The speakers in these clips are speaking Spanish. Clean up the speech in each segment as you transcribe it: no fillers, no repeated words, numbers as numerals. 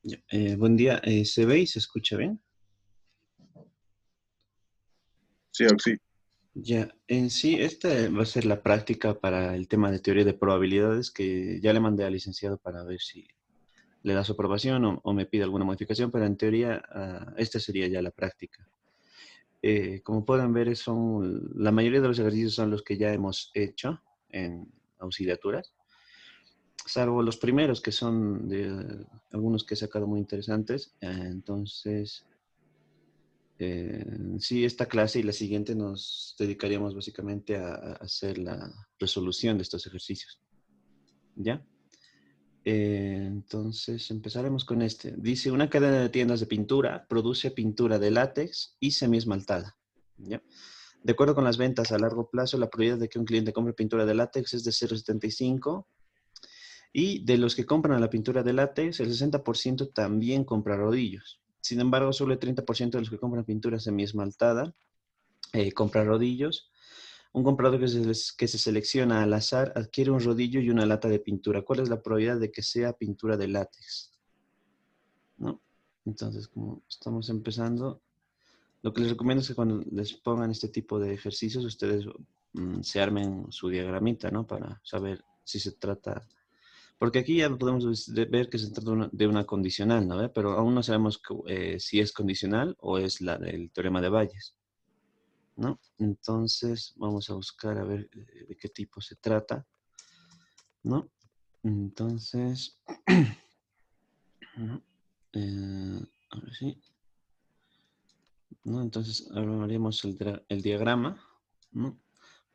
Ya, buen día, ¿se ve y se escucha bien? Sí, Oxy. Ya, en sí, esta va a ser la práctica para el tema de teoría de probabilidades que ya le mandé al licenciado para ver si le da su aprobación o me pide alguna modificación, pero en teoría esta sería ya la práctica. Como pueden ver, la mayoría de los ejercicios son los que ya hemos hecho en auxiliaturas, salvo los primeros que son de algunos que he sacado muy interesantes. Entonces... sí, esta clase y la siguiente nos dedicaríamos básicamente a hacer la resolución de estos ejercicios. ¿Ya? Entonces empezaremos con este. Dice, una cadena de tiendas de pintura produce pintura de látex y semiesmaltada. ¿Ya? De acuerdo con las ventas a largo plazo, la probabilidad de que un cliente compre pintura de látex es de 0,75 y de los que compran la pintura de látex, el 60% también compra rodillos. Sin embargo, solo el 30% de los que compran pintura semiesmaltada compra rodillos. Un comprador que se selecciona al azar adquiere un rodillo y una lata de pintura. ¿Cuál es la probabilidad de que sea pintura de látex? ¿No? Entonces, como estamos empezando, lo que les recomiendo es que cuando les pongan este tipo de ejercicios, ustedes se armen su diagramita, ¿no? Para saber si se trata. Porque aquí ya podemos ver que se trata de una condicional, ¿no? Pero aún no sabemos si es condicional o es la del teorema de Bayes. ¿No? Entonces vamos a buscar a ver de qué tipo se trata, ¿no? Entonces, ¿no? A ver si, ¿no? Entonces ahora haremos el diagrama, ¿no?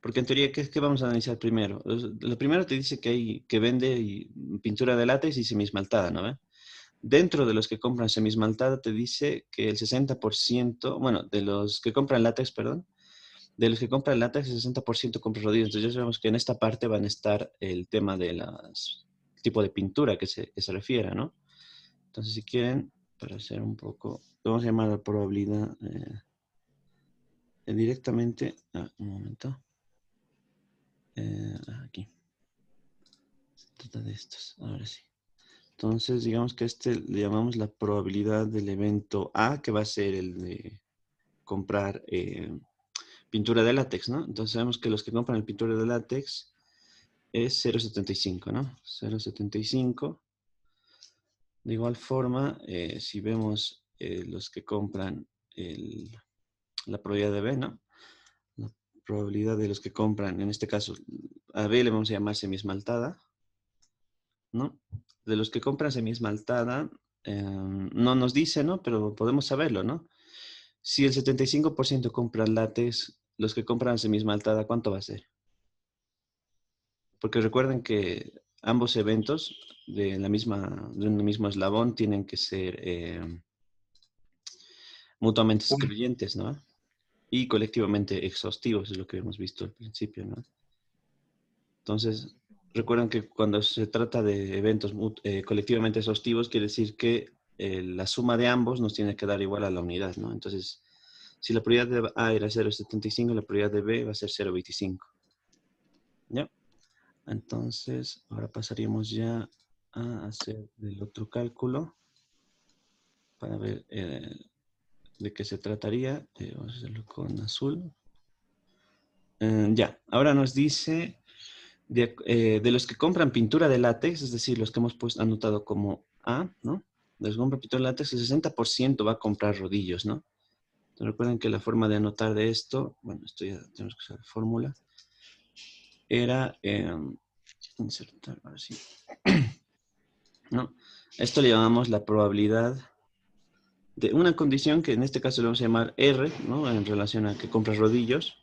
Porque en teoría, ¿qué vamos a analizar primero? Lo primero te dice que vende pintura de látex y semismaltada, ¿no? Dentro de los que compran semismaltada te dice que el 60%, bueno, de los que compran látex, perdón, de los que compran látex, el 60% compra rodillos. Entonces ya sabemos que en esta parte van a estar el tema de las tipo de pintura que se refiera, ¿no? Entonces, si quieren, para hacer un poco, vamos a llamar la probabilidad directamente. Un momento. Aquí. Se trata de estos. Ahora sí. Entonces, digamos que este le llamamos la probabilidad del evento A, que va a ser el de comprar pintura de látex, ¿no? Entonces sabemos que los que compran el pintura de látex es 0,75, ¿no? 0,75. De igual forma, si vemos los que compran la probabilidad de B, ¿no? La probabilidad de los que compran, en este caso, a B le vamos a llamar semiesmaltada, ¿no? De los que compran semiesmaltada, no nos dice, ¿no? Pero podemos saberlo, ¿no? Si el 75% compran látex, los que compran semiesmaltada, ¿cuánto va a ser? Porque recuerden que ambos eventos de un mismo eslabón tienen que ser mutuamente Un- excluyentes, ¿no? Y colectivamente exhaustivos, es lo que hemos visto al principio, ¿no? Entonces, recuerden que cuando se trata de eventos colectivamente exhaustivos, quiere decir que la suma de ambos nos tiene que dar igual a la unidad, ¿no? Entonces, si la probabilidad de A era 0,75, la probabilidad de B va a ser 0,25, ¿ya? Entonces, ahora pasaríamos ya a hacer el otro cálculo para ver de qué se trataría. Vamos a hacerlo con azul. Ya, ahora nos dice de los que compran pintura de látex, es decir, los que hemos anotado como A, ¿no? De los que compran pintura de látex, el 60% va a comprar rodillos, ¿no? Entonces, recuerden que la forma de anotar de esto, bueno, esto ya tenemos que usar la fórmula, era insertar, ahora sí, ¿no? Esto le llamamos la probabilidad de una condición que en este caso le vamos a llamar R, ¿no? En relación a que compras rodillos,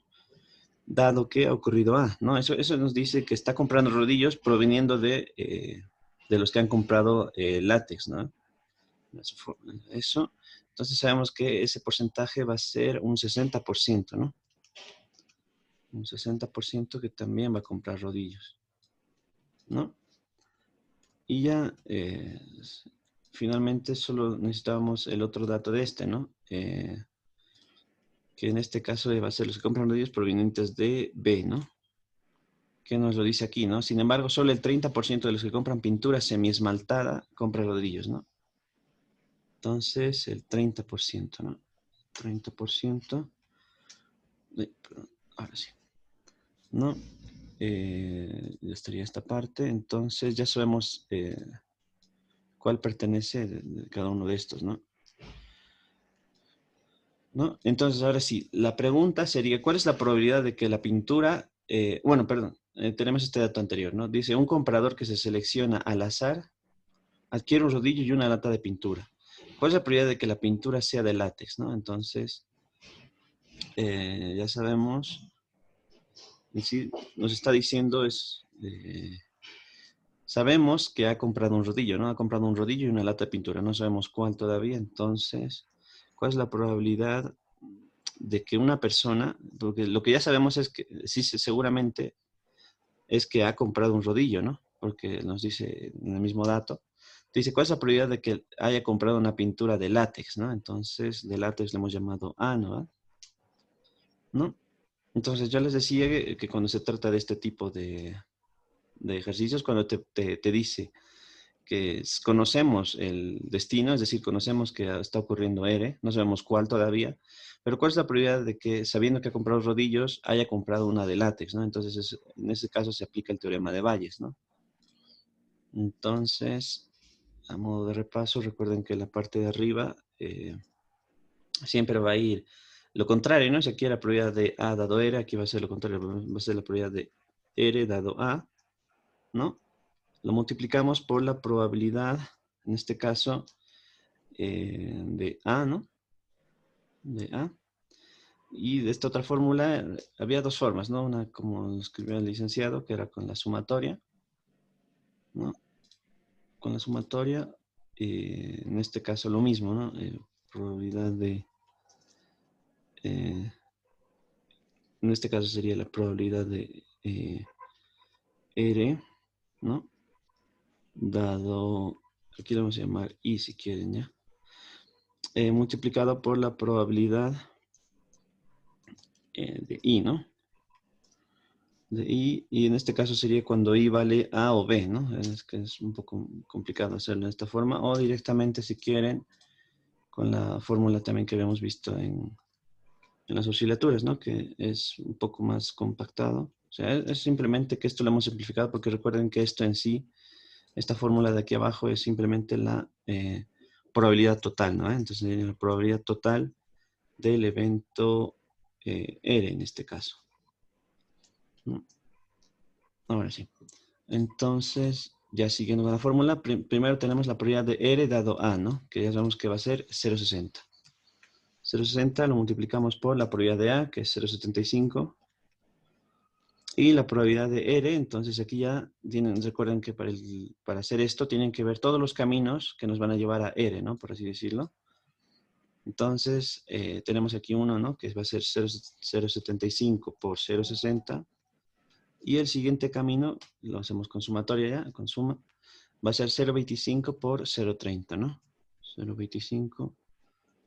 dado que ha ocurrido A, ¿no? Eso nos dice que está comprando rodillos proveniendo de los que han comprado látex, ¿no? Eso. Entonces sabemos que ese porcentaje va a ser un 60%, ¿no? Un 60% que también va a comprar rodillos, ¿no? Y ya, finalmente solo necesitábamos el otro dato de este, ¿no? Que en este caso va a ser los que compran rodillos provenientes de B, ¿no? Que nos lo dice aquí, ¿no? Sin embargo, solo el 30% de los que compran pintura semiesmaltada compra rodillos, ¿no? Entonces, el 30%, ¿no? 30%. Perdón, ahora sí. ¿No? Ya estaría esta parte. Entonces, ya sabemos cuál pertenece de cada uno de estos, ¿no? ¿No? Entonces, ahora sí, la pregunta sería, ¿cuál es la probabilidad de que la pintura, bueno, perdón, tenemos este dato anterior, ¿no? Dice, un comprador que se selecciona al azar adquiere un rodillo y una lata de pintura. ¿Cuál es la probabilidad de que la pintura sea de látex, ¿no? Entonces, ya sabemos, y sí, nos está diciendo es, sabemos que ha comprado un rodillo, ¿no? Ha comprado un rodillo y una lata de pintura, no sabemos cuál todavía, entonces, ¿cuál es la probabilidad de que una persona, porque lo que ya sabemos es que sí, seguramente es que ha comprado un rodillo, ¿no? Porque nos dice en el mismo dato, dice, ¿cuál es la probabilidad de que haya comprado una pintura de látex, ¿no? Entonces, de látex le hemos llamado A, ¿no? ¿No? Entonces, yo les decía que cuando se trata de este tipo de ejercicios, cuando te dice que conocemos el destino, es decir, conocemos que está ocurriendo ERE, no sabemos cuál todavía, pero cuál es la probabilidad de que, sabiendo que ha comprado rodillos, haya comprado una de látex, ¿no? Entonces, en ese caso se aplica el teorema de Bayes, ¿no? Entonces, a modo de repaso, recuerden que la parte de arriba siempre va a ir lo contrario, ¿no? Si aquí la probabilidad de A dado R, aquí va a ser lo contrario, va a ser la probabilidad de R dado A, ¿no? Lo multiplicamos por la probabilidad, en este caso, de A, ¿no? De A. Y de esta otra fórmula, había dos formas, ¿no? Una como lo escribió el licenciado, que era con la sumatoria, ¿no? Con la sumatoria, en este caso lo mismo, ¿no? Probabilidad de, en este caso sería la probabilidad de R, ¿no? Dado, aquí lo vamos a llamar I si quieren, ¿ya? Multiplicado por la probabilidad de I, ¿no? De I, y en este caso sería cuando I vale A o B, ¿no? Es que es un poco complicado hacerlo de esta forma, o directamente si quieren con la fórmula también que habíamos visto en las oscilaturas, ¿no? Que es un poco más compactado. O sea, es simplemente que esto lo hemos simplificado porque recuerden que esto en sí, esta fórmula de aquí abajo es simplemente la probabilidad total, ¿no? Entonces, la probabilidad total del evento R en este caso, ¿no? Ahora sí. Entonces, ya siguiendo con la fórmula, primero tenemos la probabilidad de R dado A, ¿no? Que ya sabemos que va a ser 0,60. 0,60 lo multiplicamos por la probabilidad de A, que es 0,75. Y la probabilidad de R, entonces aquí ya recuerden que para hacer esto tienen que ver todos los caminos que nos van a llevar a R, ¿no? Por así decirlo. Entonces, tenemos aquí uno, ¿no? Que va a ser 0,75 por 0,60. Y el siguiente camino, lo hacemos con sumatoria ya, con suma, va a ser 0,25 por 0,30, ¿no? 0,25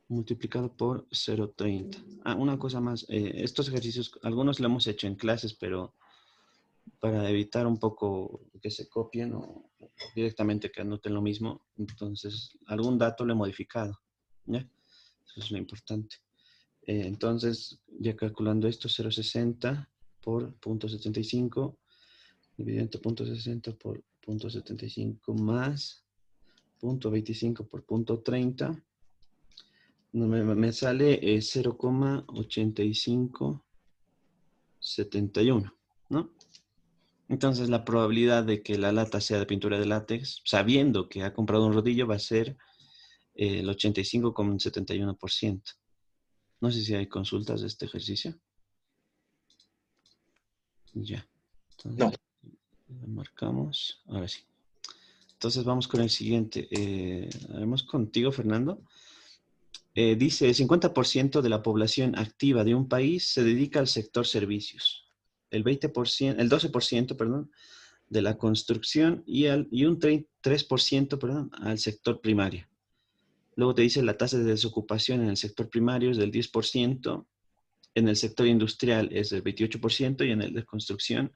multiplicado por 0,30. Ah, una cosa más, estos ejercicios, algunos lo hemos hecho en clases, pero para evitar un poco que se copien o directamente que anoten lo mismo, entonces algún dato lo he modificado, ¿ya? Eso es lo importante. Entonces, ya calculando esto, 0,60 por 0,75 dividido entre 0,60 por 0,75 más 0,25 por 0,30, me sale 0,8571, ¿no? Entonces la probabilidad de que la lata sea de pintura de látex, sabiendo que ha comprado un rodillo, va a ser el 85,71%. No sé si hay consultas de este ejercicio. Ya. No. Entonces, lo marcamos. Ahora sí. Entonces vamos con el siguiente. Vamos contigo, Fernando. Dice, el 50% de la población activa de un país se dedica al sector servicios. El 20%, el 12%, perdón, de la construcción y un 3%, perdón, al sector primario. Luego te dice la tasa de desocupación en el sector primario es del 10%, en el sector industrial es del 28% y en el de construcción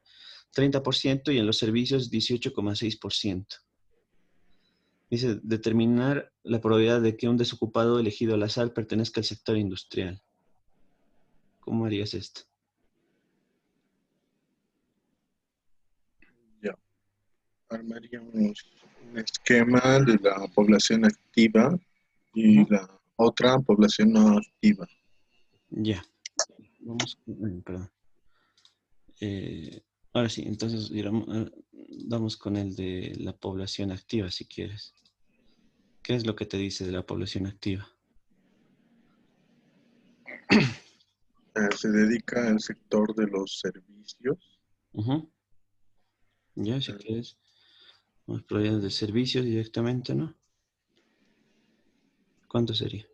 30% y en los servicios 18,6%. Dice, determinar la probabilidad de que un desocupado elegido al azar pertenezca al sector industrial. ¿Cómo harías esto? Ya. Armaríamos un esquema de la población activa y Ujú. la otra población no activa. Ya. Vamos, perdón. Ahora sí, entonces vamos con el de la población activa, si quieres. ¿Qué es lo que te dice de la población activa? Se dedica al sector de los servicios. Ujú. Ya, si eh, quieres. Vamos probabilidades de servicios directamente, ¿no? ¿Cuánto sería?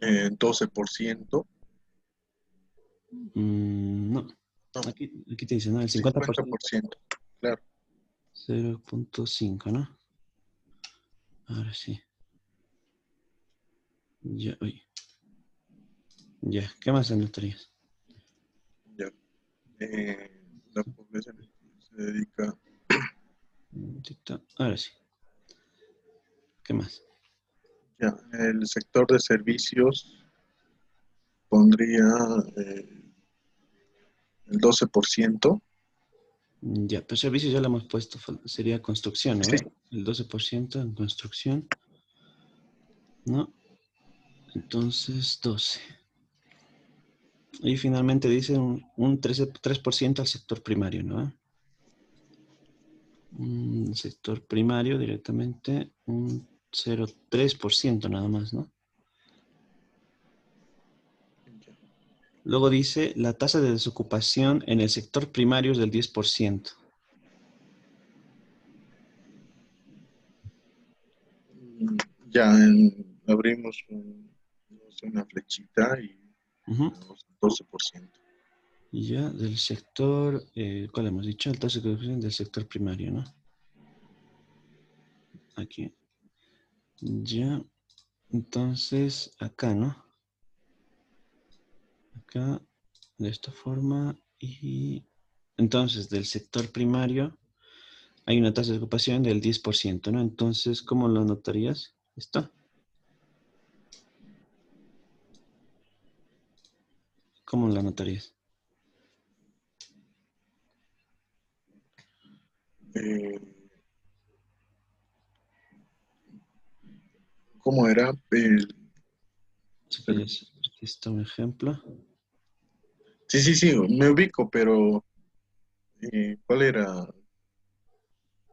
12%. No. No, Aquí te dice, ¿no? El 50%. 50%. Claro. 0.5, ¿no? Ahora sí. Ya, oye. Ya, ¿qué más anotarías? Ya. La población se dedica. Un momentito. Ahora sí. ¿Qué más? Ya, el sector de servicios pondría el 12%. Ya, pues servicios ya lo hemos puesto. Sería construcción, ¿no? Sí. El 12% en construcción, ¿no? Entonces, 12. Y finalmente dice un 3% al sector primario, ¿no? Sector primario directamente, un 0,3% nada más, ¿no? Luego dice, la tasa de desocupación en el sector primario es del 10%. Ya abrimos una flechita y Ujú. ponemos 12%. Y ya del sector, ¿cuál hemos dicho? La tasa de desocupación del sector primario, ¿no? Aquí. Ya. Entonces, acá, ¿no? Acá, de esta forma. Y entonces, del sector primario hay una tasa de ocupación del 10%, ¿no? Entonces, ¿cómo lo anotarías? ¿Esto? ¿Cómo lo anotarías? Eh, ¿Cómo era? Si quieres, aquí está un ejemplo. Sí, sí, sí, me ubico, pero ¿cuál era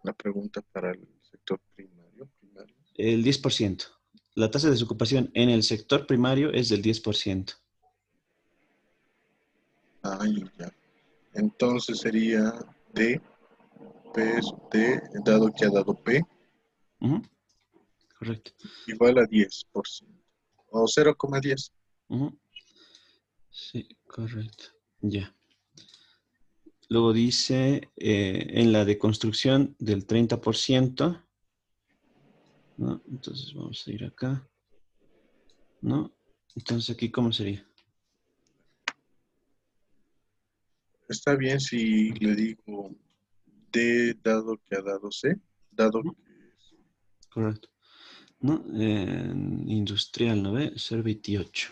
la pregunta para el sector primario? Primario. El 10%. La tasa de desocupación en el sector primario es del 10%. Ya. Entonces sería D, P es D, dado que ha dado P, Ujú, correcto. igual a 10%. O 0,10. Ujú, sí, correcto. Ya. Luego dice en la de construcción del 30%, ¿no? Entonces vamos a ir acá, ¿no? Entonces aquí, ¿cómo sería? Está bien si le digo D dado que ha dado C, dado Ujú, que es. correcto. ¿No? Industrial, ¿no ve? 0,28.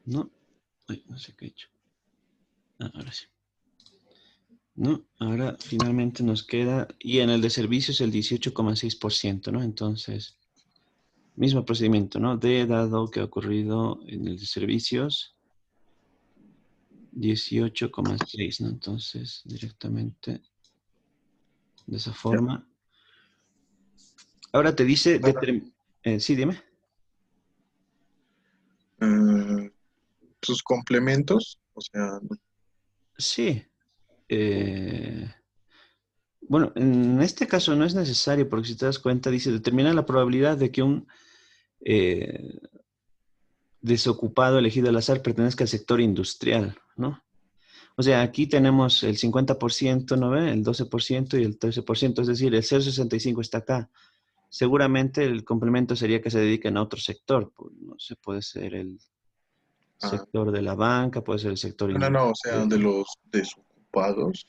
¿No? Ay, no sé qué he hecho. Ah, ahora sí. ¿No? Ahora finalmente nos queda, y en el de servicios el 18,6%, ¿no? Entonces, mismo procedimiento, ¿no? De dado que ha ocurrido en el de servicios, 18,6, ¿no? Entonces, directamente de esa Ya. forma. Ahora te dice, sí, dime. Eh, Sus complementos, o sea, Sí. eh, bueno, en este caso no es necesario, porque si te das cuenta, dice, determina la probabilidad de que un eh, desocupado elegido al azar pertenezca al sector industrial, ¿no? O sea, aquí tenemos el 50%, ¿no ve? El 12% y el 13%, es decir, el 0,65 está acá. Seguramente el complemento sería que se dediquen a otro sector. Pues, no sé, puede ser el ah, sector de la banca, puede ser el sector no, no, no, o sea, de industrial. los desocupados.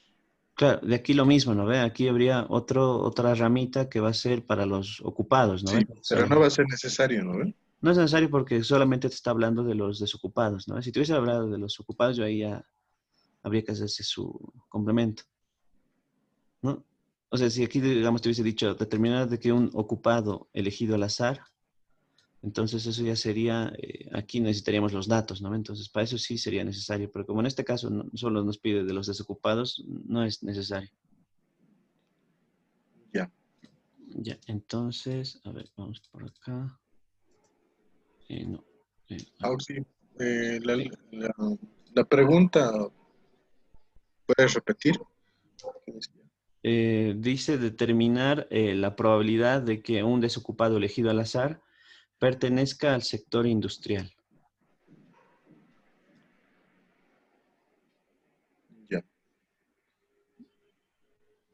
Claro, de aquí lo mismo, ¿no ve? Aquí habría otra ramita que va a ser para los ocupados, ¿no ve? Sí, pero no va a ser necesario, ¿no ve? No es necesario porque solamente te está hablando de los desocupados, ¿no? Si te hubiese hablado de los ocupados, yo ahí ya habría que hacerse su complemento, ¿no? O sea, si aquí, digamos, te hubiese dicho determinar de que un ocupado elegido al azar, entonces eso ya sería, aquí necesitaríamos los datos, ¿no? Entonces, para eso sí sería necesario, pero como en este caso solo nos pide de los desocupados, no es necesario. Ya. Ya, entonces, a ver, vamos por acá. No. A ver. Sí, la pregunta, ¿puedes repetir? ¿Qué decía? Dice determinar la probabilidad de que un desocupado elegido al azar pertenezca al sector industrial. Ya.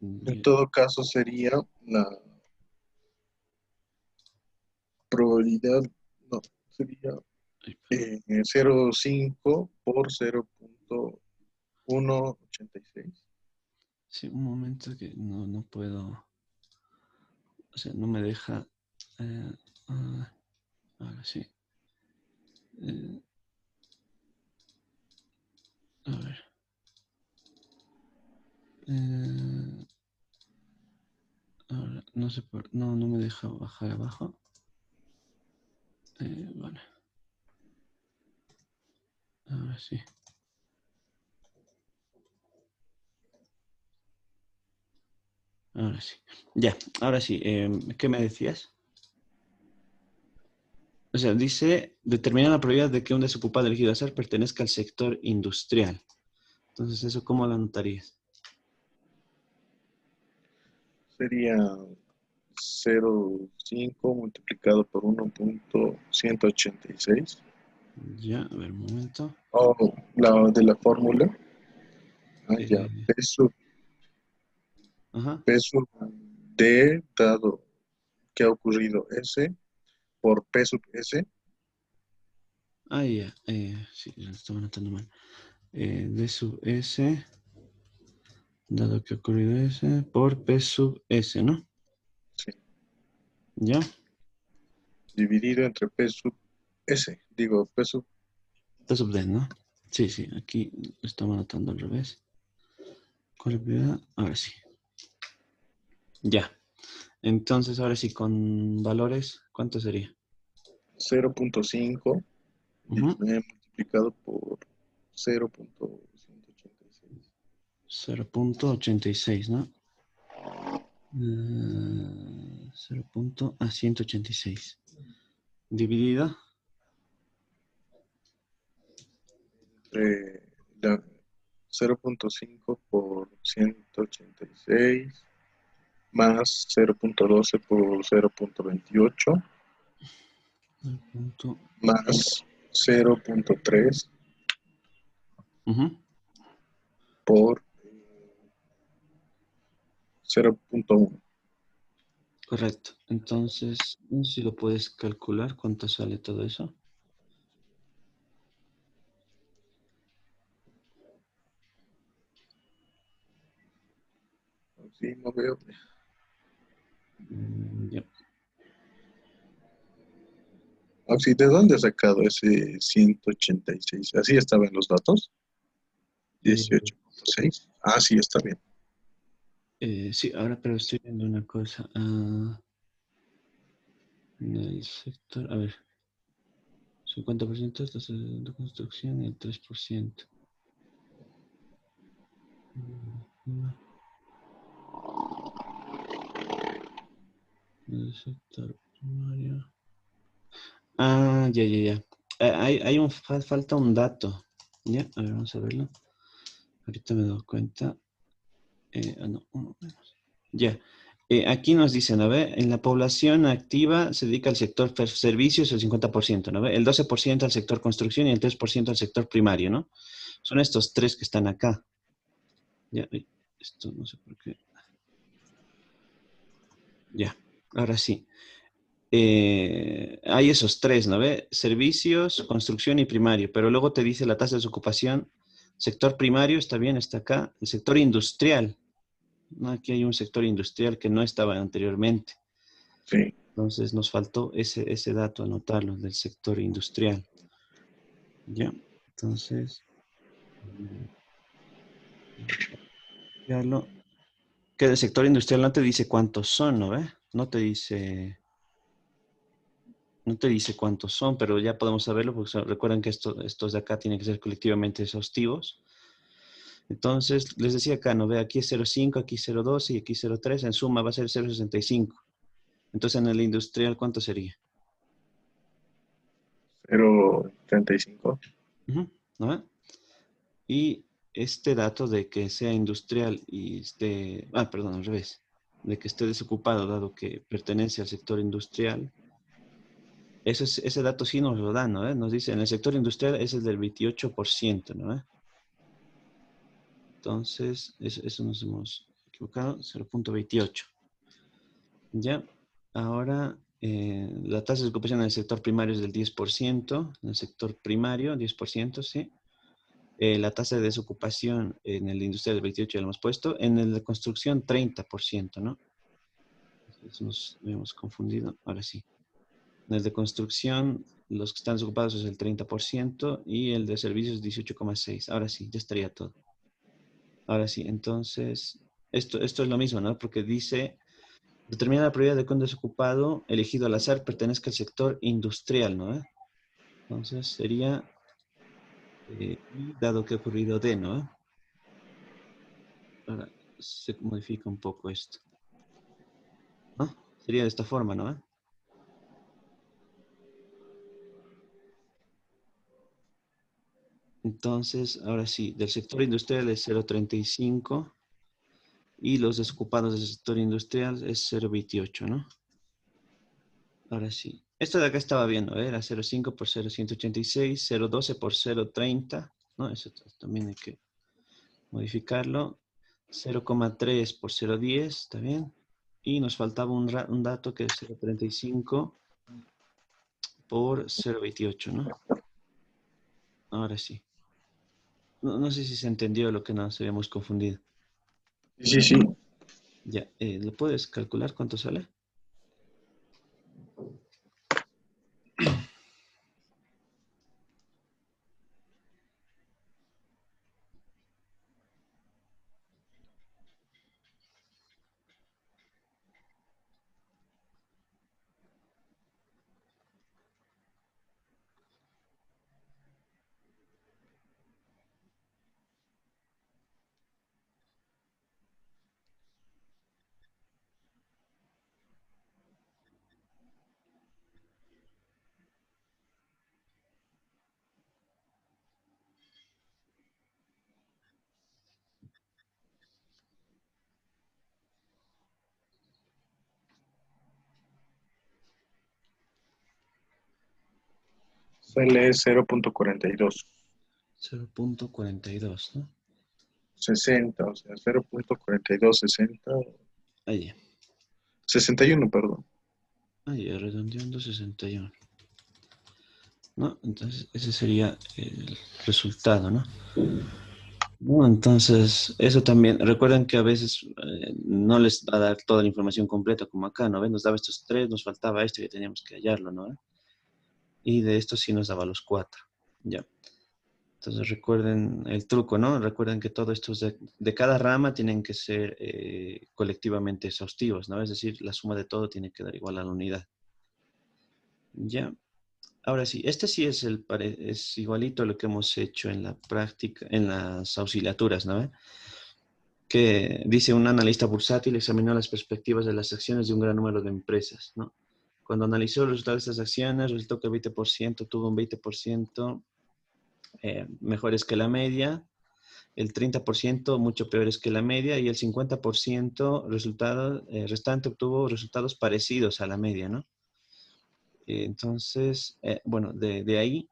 En Ya. todo caso sería la probabilidad, no, sería Ay, perdón. 0,5 por 0,186. Sí, un momento que no puedo, o sea, no me deja. eh, ah, ahora sí. Eh, a ver. Eh, ahora, no sé no me deja bajar abajo. Vale, ahora sí. Ahora sí. Ya, ahora sí. ¿Qué me decías? O sea, dice, determina la probabilidad de que un desocupado elegido a ser pertenezca al sector industrial. Entonces, ¿eso cómo lo anotarías? Sería 0,5 multiplicado por 1,186. Ya, a ver, un momento. O la de la fórmula. Ah, ya. Eh, ajá. Peso D dado que ha ocurrido S por P sub S. Ah, ya. Sí, lo estaba anotando mal. D sub S, dado que ha ocurrido S, por P sub S, ¿no? Sí, Ya. dividido entre P sub S. Digo, P sub. P sub D, ¿no? Sí, sí, aquí lo estaba anotando al revés. ¿Cuál es la prioridad? Ahora sí. Ya. Entonces, ahora sí, con valores, ¿cuánto sería? 0,5 Ujú. multiplicado por 0,186. 0,86, ¿no? 186. Dividido. La 0,5 por 186 más 0,12 por 0,28 Punto. más 0,3 Ujú. por 0,1. Correcto. Entonces, si lo puedes calcular, ¿cuánto sale todo eso? Sí, no veo. Ya. Sí, ¿de dónde has sacado ese 186? ¿Así estaba en los datos? Eh, 18,6. Ah, sí, está bien. sí, ahora pero estoy viendo una cosa. En el sector, a ver, 50% está de construcción y el 3%. El sector primario. Ah, ya, ya, ya. Falta un dato. Ya, a ver, vamos a verlo. Ahorita me doy cuenta. No, uno menos. Ya. Aquí nos dicen, ¿no ve? En la población activa se dedica al sector servicios el 50%, ¿no ve? El 12% al sector construcción y el 3% al sector primario, ¿no? Son estos tres que están acá. Ya, esto no sé por qué. Ya, ahora sí. Hay esos tres, ¿no ve? Servicios, construcción y primario, pero luego te dice la tasa de desocupación. Sector primario está bien, está acá. El sector industrial. ¿no? Aquí hay un sector industrial que no estaba anteriormente. Sí. Entonces nos faltó ese dato, anotarlo, del sector industrial. Ya, entonces, copiarlo. Que del sector industrial no te dice cuántos son, ¿no ve? No te dice cuántos son, pero ya podemos saberlo porque recuerden que estos de acá tienen que ser colectivamente exhaustivos. Entonces, les decía acá, ¿no ve? Aquí es 0,5, aquí 0,2 y aquí 0,3. En suma va a ser 0,65. Entonces, en el industrial, ¿cuánto sería? 0.35. Ujú, ¿no ve? Y este dato de que sea industrial y esté, perdón, al revés, de que esté desocupado dado que pertenece al sector industrial, ese dato sí nos lo dan, ¿no? Nos dice, en el sector industrial es el del 28%, ¿no? Entonces, eso nos hemos equivocado, 0,28. Ya, ahora la tasa de ocupación en el sector primario es del 10%, en el sector primario, 10%, sí. La tasa de desocupación en el industrial del 28 ya lo hemos puesto. En el de construcción, 30%, ¿no? Eso nos habíamos confundido. Ahora sí. En el de construcción, los que están desocupados es el 30% y el de servicios 18,6%. Ahora sí, ya estaría todo. Ahora sí, entonces, esto es lo mismo, ¿no? Porque dice, determina la probabilidad de que un desocupado elegido al azar pertenezca al sector industrial, ¿no? Entonces sería, y dado que ha ocurrido D, ¿no? Ahora se modifica un poco esto, ¿no? Sería de esta forma, ¿no? Entonces, ahora sí, del sector industrial es 0,35 y los desocupados del sector industrial es 0,28, ¿no? Ahora sí. Esto de acá estaba viendo, ¿eh? Era 0,5 por 0,186, 0,12 por 0,30, ¿no? Eso también hay que modificarlo. 0,3 por 0,10, ¿está bien? Y nos faltaba un dato que es 0,35 por 0,28, ¿no? Ahora sí. No sé si se entendió lo que nos habíamos confundido. Sí, sí, sí. Ya, ¿lo puedes calcular cuánto sale? Sale 0.42. 0,42, ¿no? 60, o sea, 0.4260. Ahí, 61, perdón. redondeando 61. ¿No? Entonces, ese sería el resultado, ¿no? No, entonces, eso también, recuerden que a veces no les va a dar toda la información completa como acá, ¿no ven? Nos daba estos tres, nos faltaba este que teníamos que hallarlo, ¿no? Y de estos sí nos daba los cuatro, ya. Entonces recuerden el truco, ¿no? Recuerden que todo esto de cada rama tienen que ser colectivamente exhaustivos, ¿no? Es decir, la suma de todo tiene que dar igual a la unidad. Ya. Ahora sí, este sí es igualito a lo que hemos hecho en la práctica, en las auxiliaturas, ¿no? Que dice un analista bursátil examinó las perspectivas de las acciones de un gran número de empresas, ¿no? Cuando analizó los resultados de estas acciones, resultó que el 20% tuvo un 20% mejores que la media, el 30% mucho peores que la media y el 50% restante obtuvo resultados parecidos a la media, ¿no? Entonces, bueno, de ahí,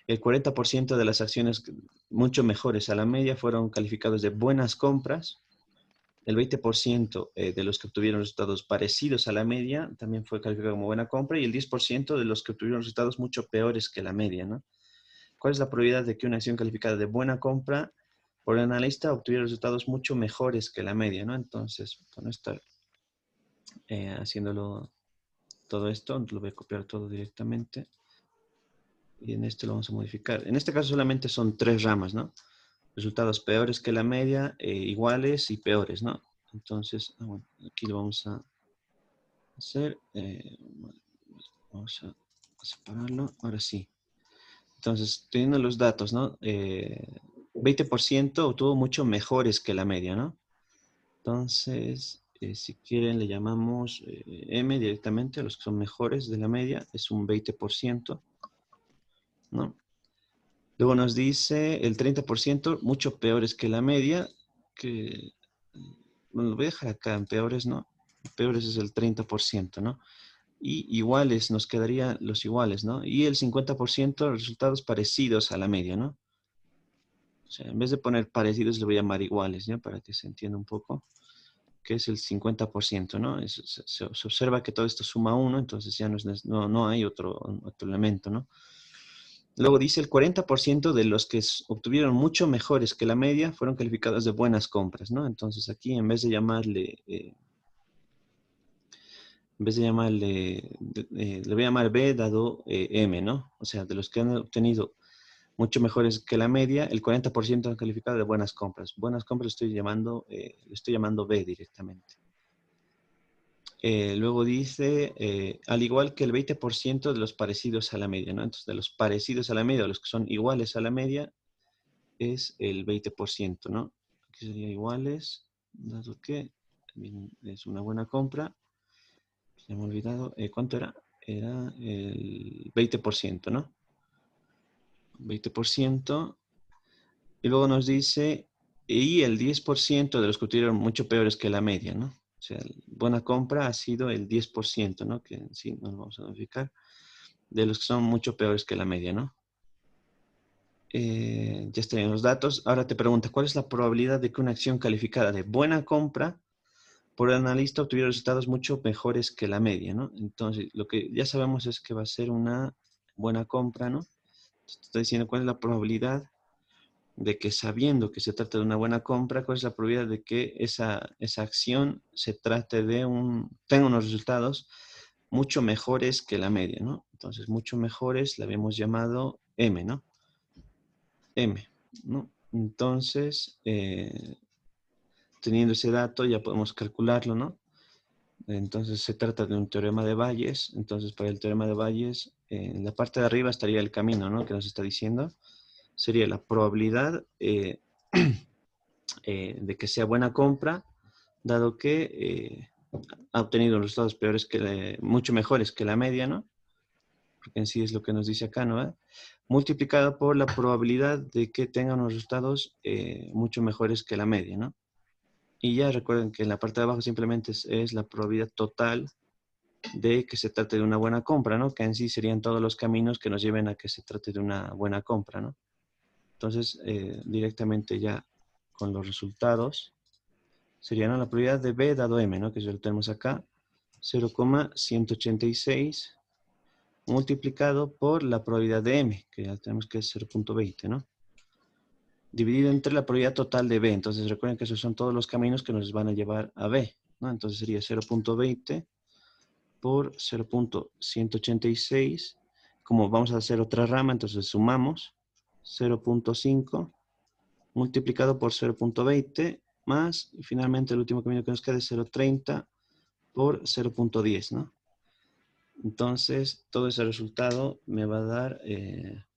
el 40% de las acciones mucho mejores a la media fueron calificados de buenas compras. El 20% de los que obtuvieron resultados parecidos a la media también fue calificado como buena compra y el 10% de los que obtuvieron resultados mucho peores que la media, ¿no? ¿Cuál es la probabilidad de que una acción calificada de buena compra Por el analista obtuvieron resultados mucho mejores que la media, ¿no? Entonces, para no estar haciéndolo todo esto, lo voy a copiar todo directamente. Y en este lo vamos a modificar. En este caso solamente son 3 ramas, ¿no? Resultados peores que la media, iguales y peores, ¿no? Entonces, bueno, aquí lo vamos a hacer. Vamos a separarlo. Ahora sí. Entonces, teniendo los datos, ¿no? 20% obtuvo mucho mejores que la media, ¿no? Entonces, si quieren, le llamamos M directamente a los que son mejores de la media. Es un 20%, ¿no? Luego nos dice el 30%, mucho peores que la media, que, bueno, lo voy a dejar acá en peores, ¿no? Peores es el 30%, ¿no? Y iguales, nos quedarían los iguales, ¿no? Y el 50% resultados parecidos a la media, ¿no? O sea, en vez de poner parecidos, le voy a llamar iguales, ¿ya? Para que se entienda un poco, que es el 50%, ¿no? Se observa que todo esto suma 1, entonces ya no hay otro elemento, ¿no? Luego dice el 40% de los que obtuvieron mucho mejores que la media fueron calificados de buenas compras, ¿no? Entonces aquí en vez de llamarle, le voy a llamar B dado M, ¿no? O sea, de los que han obtenido mucho mejores que la media, el 40% han calificado de buenas compras. Buenas compras le estoy llamando B directamente. Luego dice, al igual que el 20% de los parecidos a la media, ¿no? Entonces, de los parecidos a la media, los que son iguales a la media, es el 20%, ¿no? Aquí sería iguales, dado que también es una buena compra. Se me ha olvidado, ¿cuánto era? Era el 20%, ¿no? 20%. Y luego nos dice, y el 10% de los que obtuvieron mucho peores que la media, ¿no? O sea, buena compra ha sido el 10%, ¿no? Que en sí nos vamos a verificar, de los que son mucho peores que la media, ¿no? Ya estarían los datos. Ahora te pregunta, ¿cuál es la probabilidad de que una acción calificada de buena compra por el analista obtuviera resultados mucho mejores que la media, ¿no? Entonces, lo que ya sabemos es que va a ser una buena compra, ¿no? Te estoy diciendo cuál es la probabilidad de que sabiendo que se trata de una buena compra, cuál es la probabilidad de que esa acción se trate de tenga unos resultados mucho mejores que la media, ¿no? Entonces, mucho mejores la habíamos llamado M, ¿no? M, ¿no? Entonces, teniendo ese dato ya podemos calcularlo, ¿no? Entonces se trata de un teorema de Bayes. Entonces para el teorema de Bayes, en la parte de arriba estaría el camino, ¿no? Que nos está diciendo. Sería la probabilidad de que sea buena compra, dado que ha obtenido resultados peores mucho mejores que la media, ¿no? Porque en sí es lo que nos dice acá, ¿no? Multiplicado por la probabilidad de que tenga unos resultados mucho mejores que la media, ¿no? Y ya recuerden que en la parte de abajo simplemente es la probabilidad total de que se trate de una buena compra, ¿no? Que en sí serían todos los caminos que nos lleven a que se trate de una buena compra, ¿no? Entonces, directamente ya con los resultados, sería, ¿no?, la probabilidad de B dado M, ¿no? Que ya lo tenemos acá, 0,186 multiplicado por la probabilidad de M, que ya tenemos que es 0,20, ¿no? Dividido entre la probabilidad total de B. Entonces recuerden que esos son todos los caminos que nos van a llevar a B, ¿no? Entonces sería 0,20 por 0,186. Como vamos a hacer otra rama, entonces sumamos 0,5 multiplicado por 0,20 más, y finalmente el último camino que nos queda es 0,30 por 0,10, ¿no? Entonces, todo ese resultado me va a dar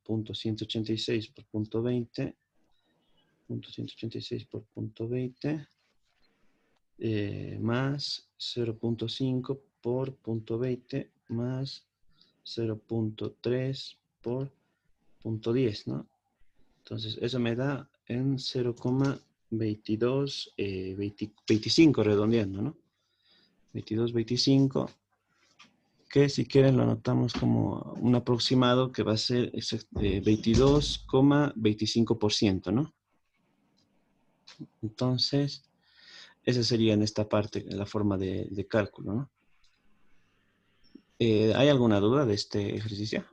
0,186 por 0,20, 0,186 por 0,20, más 0,5 por 0,20 más 0,3 por 0,10, ¿no? Entonces, eso me da en 0,22, 25 redondeando, ¿no? 22,25, que si quieren lo anotamos como un aproximado que va a ser 22,25%, ¿no? Entonces, esa sería en esta parte la forma de cálculo, ¿no? ¿Hay alguna duda de este ejercicio?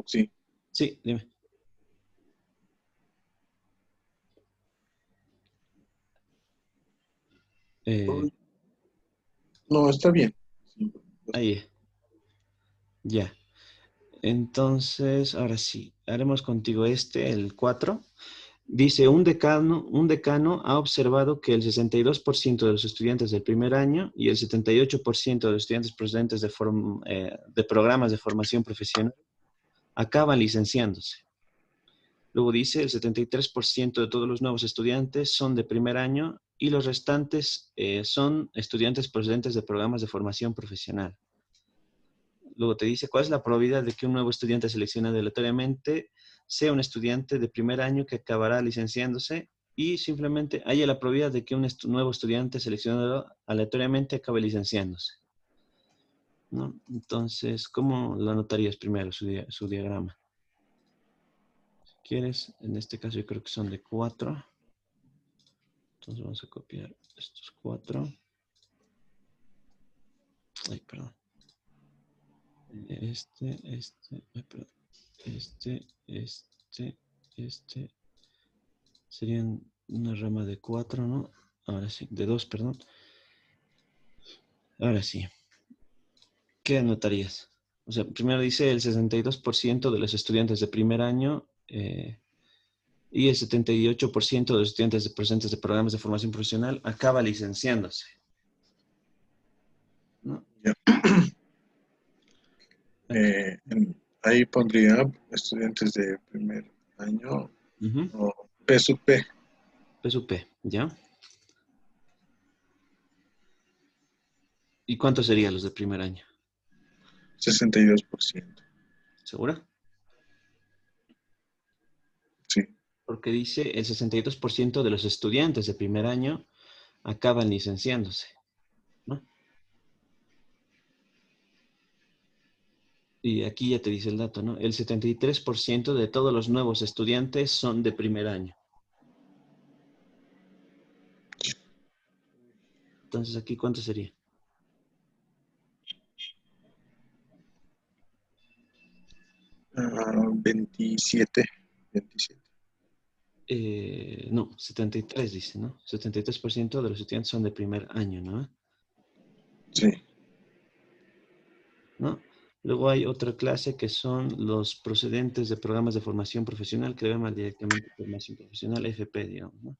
Sí. Sí, dime. Eh, No, está bien. Sí, ahí, ya. Entonces, ahora sí, haremos contigo el 4. Dice, un decano ha observado que el 62% de los estudiantes del primer año y el 78% de los estudiantes procedentes de programas de formación profesional acaban licenciándose. Luego dice, el 73% de todos los nuevos estudiantes son de primer año y los restantes son estudiantes procedentes de programas de formación profesional. Luego te dice, ¿cuál es la probabilidad de que un nuevo estudiante seleccionado aleatoriamente sea un estudiante de primer año que acabará licenciándose? Y simplemente haya la probabilidad de que un nuevo estudiante seleccionado aleatoriamente acabe licenciándose, ¿no? Entonces, ¿cómo lo anotarías primero, su diagrama? Si quieres, en este caso yo creo que son de 4. Entonces vamos a copiar estos 4. Ay, perdón. Ay, perdón. Este. Serían una rama de 4, ¿no? Ahora sí, de 2, perdón. Ahora sí, ¿qué anotarías? O sea, primero dice el 62% de los estudiantes de primer año y el 78% de los estudiantes presentes de programas de formación profesional acaba licenciándose, ¿no? ya. Ahí pondría estudiantes de primer año o PSUP, PSUP, ¿ya? ¿Y cuántos serían los de primer año? 62%. ¿Segura? Sí, Porque dice el 62% de los estudiantes de primer año acaban licenciándose, ¿no? Y aquí ya te dice el dato, ¿no? El 73% de todos los nuevos estudiantes son de primer año. Entonces, ¿aquí cuánto sería? 27. 27. No, 73 dice, ¿no? 73% de los estudiantes son de primer año, ¿no? Sí, ¿No? Luego hay otra clase que son los procedentes de programas de formación profesional que deben más directamente formación profesional, FP, digamos, ¿no?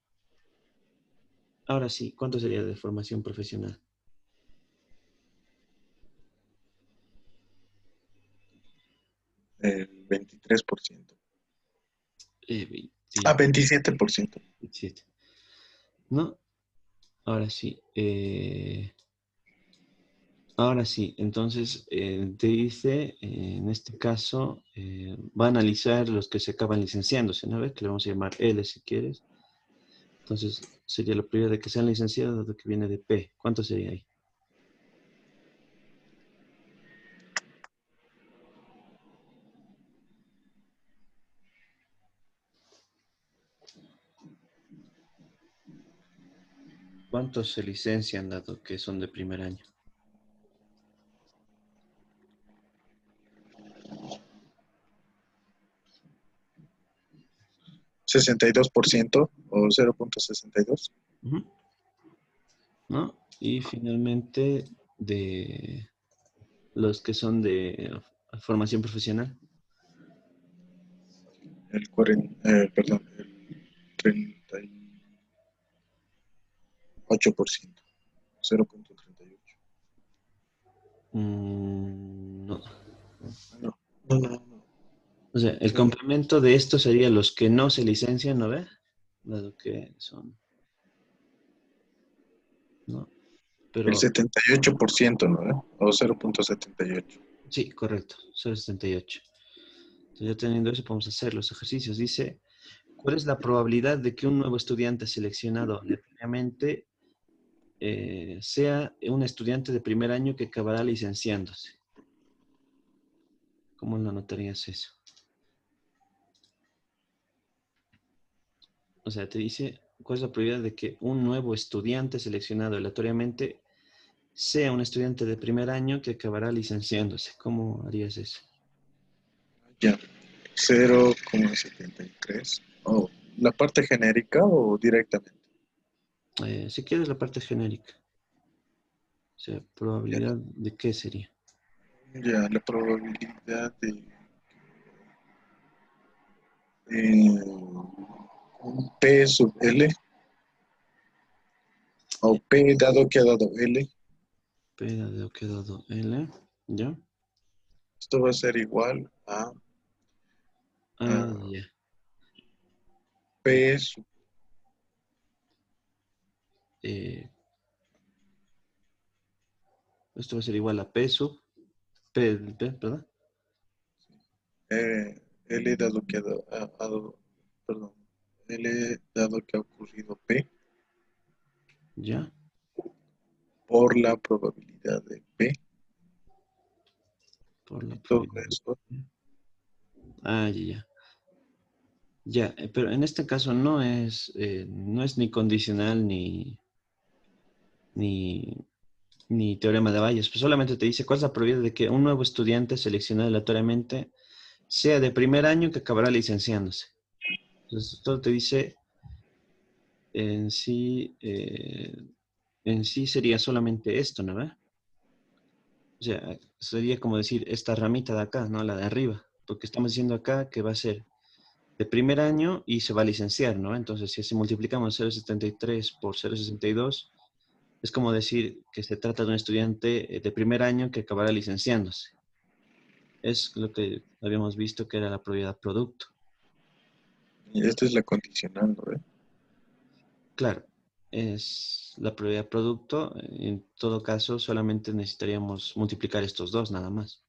Ahora sí, ¿cuánto sería de formación profesional? el 23%. 20, 27%. 27, ¿no? Ahora sí. Ahora sí, entonces te dice, en este caso, va a analizar los que se acaban licenciándose, ¿no ves? Que le vamos a llamar L si quieres. Entonces, sería la prioridad de que sean licenciados, lo que viene de P. ¿Cuánto sería ahí? ¿Cuántos se licencian dado que son de primer año? 62% o 0.62. Ujú. ¿No? Y finalmente, de los que son de formación profesional. Perdón, el 38%. 0.38. No. No, no, no, no. O sea, el complemento de esto sería los que no se licencian, ¿no ves? Dado que son, ¿no? El Pero 78%, ¿no? O 0.78. sí, correcto, 0,78. Entonces, ya teniendo eso, podemos hacer los ejercicios. Dice, ¿cuál es la probabilidad de que un nuevo estudiante seleccionado aleatoriamente sea un estudiante de primer año que acabará licenciándose? ¿Cómo lo anotarías eso? O sea, te dice, ¿cuál es la probabilidad de que un nuevo estudiante seleccionado aleatoriamente sea un estudiante de primer año que acabará licenciándose? ¿Cómo harías eso? Ya. 0,73. Oh, ¿la parte genérica o directamente? Si quieres la parte genérica. O sea, Ya, probabilidad de qué sería. ya, la probabilidad de un P sub L o P dado que ha dado L. P de que dado L. ¿Ya? Esto va a ser igual Ah, a ya. P sub Eh, esto va a ser igual a P sub P, ¿verdad? L dado que perdón, L dado que ha ocurrido P ¿Ya? por la probabilidad de P Por la y todo probabilidad. eso. Ah, ya, ya. Ya, pero en este caso no es ni condicional ni, ni teorema de Bayes. Pues solamente te dice cuál es la probabilidad de que un nuevo estudiante seleccionado aleatoriamente sea de primer año que acabará licenciándose. Entonces, todo te dice en sí, en sí sería solamente esto, ¿no? ¿Ve? O sea, sería como decir esta ramita de acá, ¿no? La de arriba, porque estamos diciendo acá que va a ser de primer año y se va a licenciar, ¿no? Entonces, si así multiplicamos 0,73 por 0,62, es como decir que se trata de un estudiante de primer año que acabará licenciándose. Es lo que habíamos visto que era la probabilidad producto. Y esta es la condicional, ¿no? Claro, es la probabilidad producto. En todo caso, solamente necesitaríamos multiplicar estos dos nada más.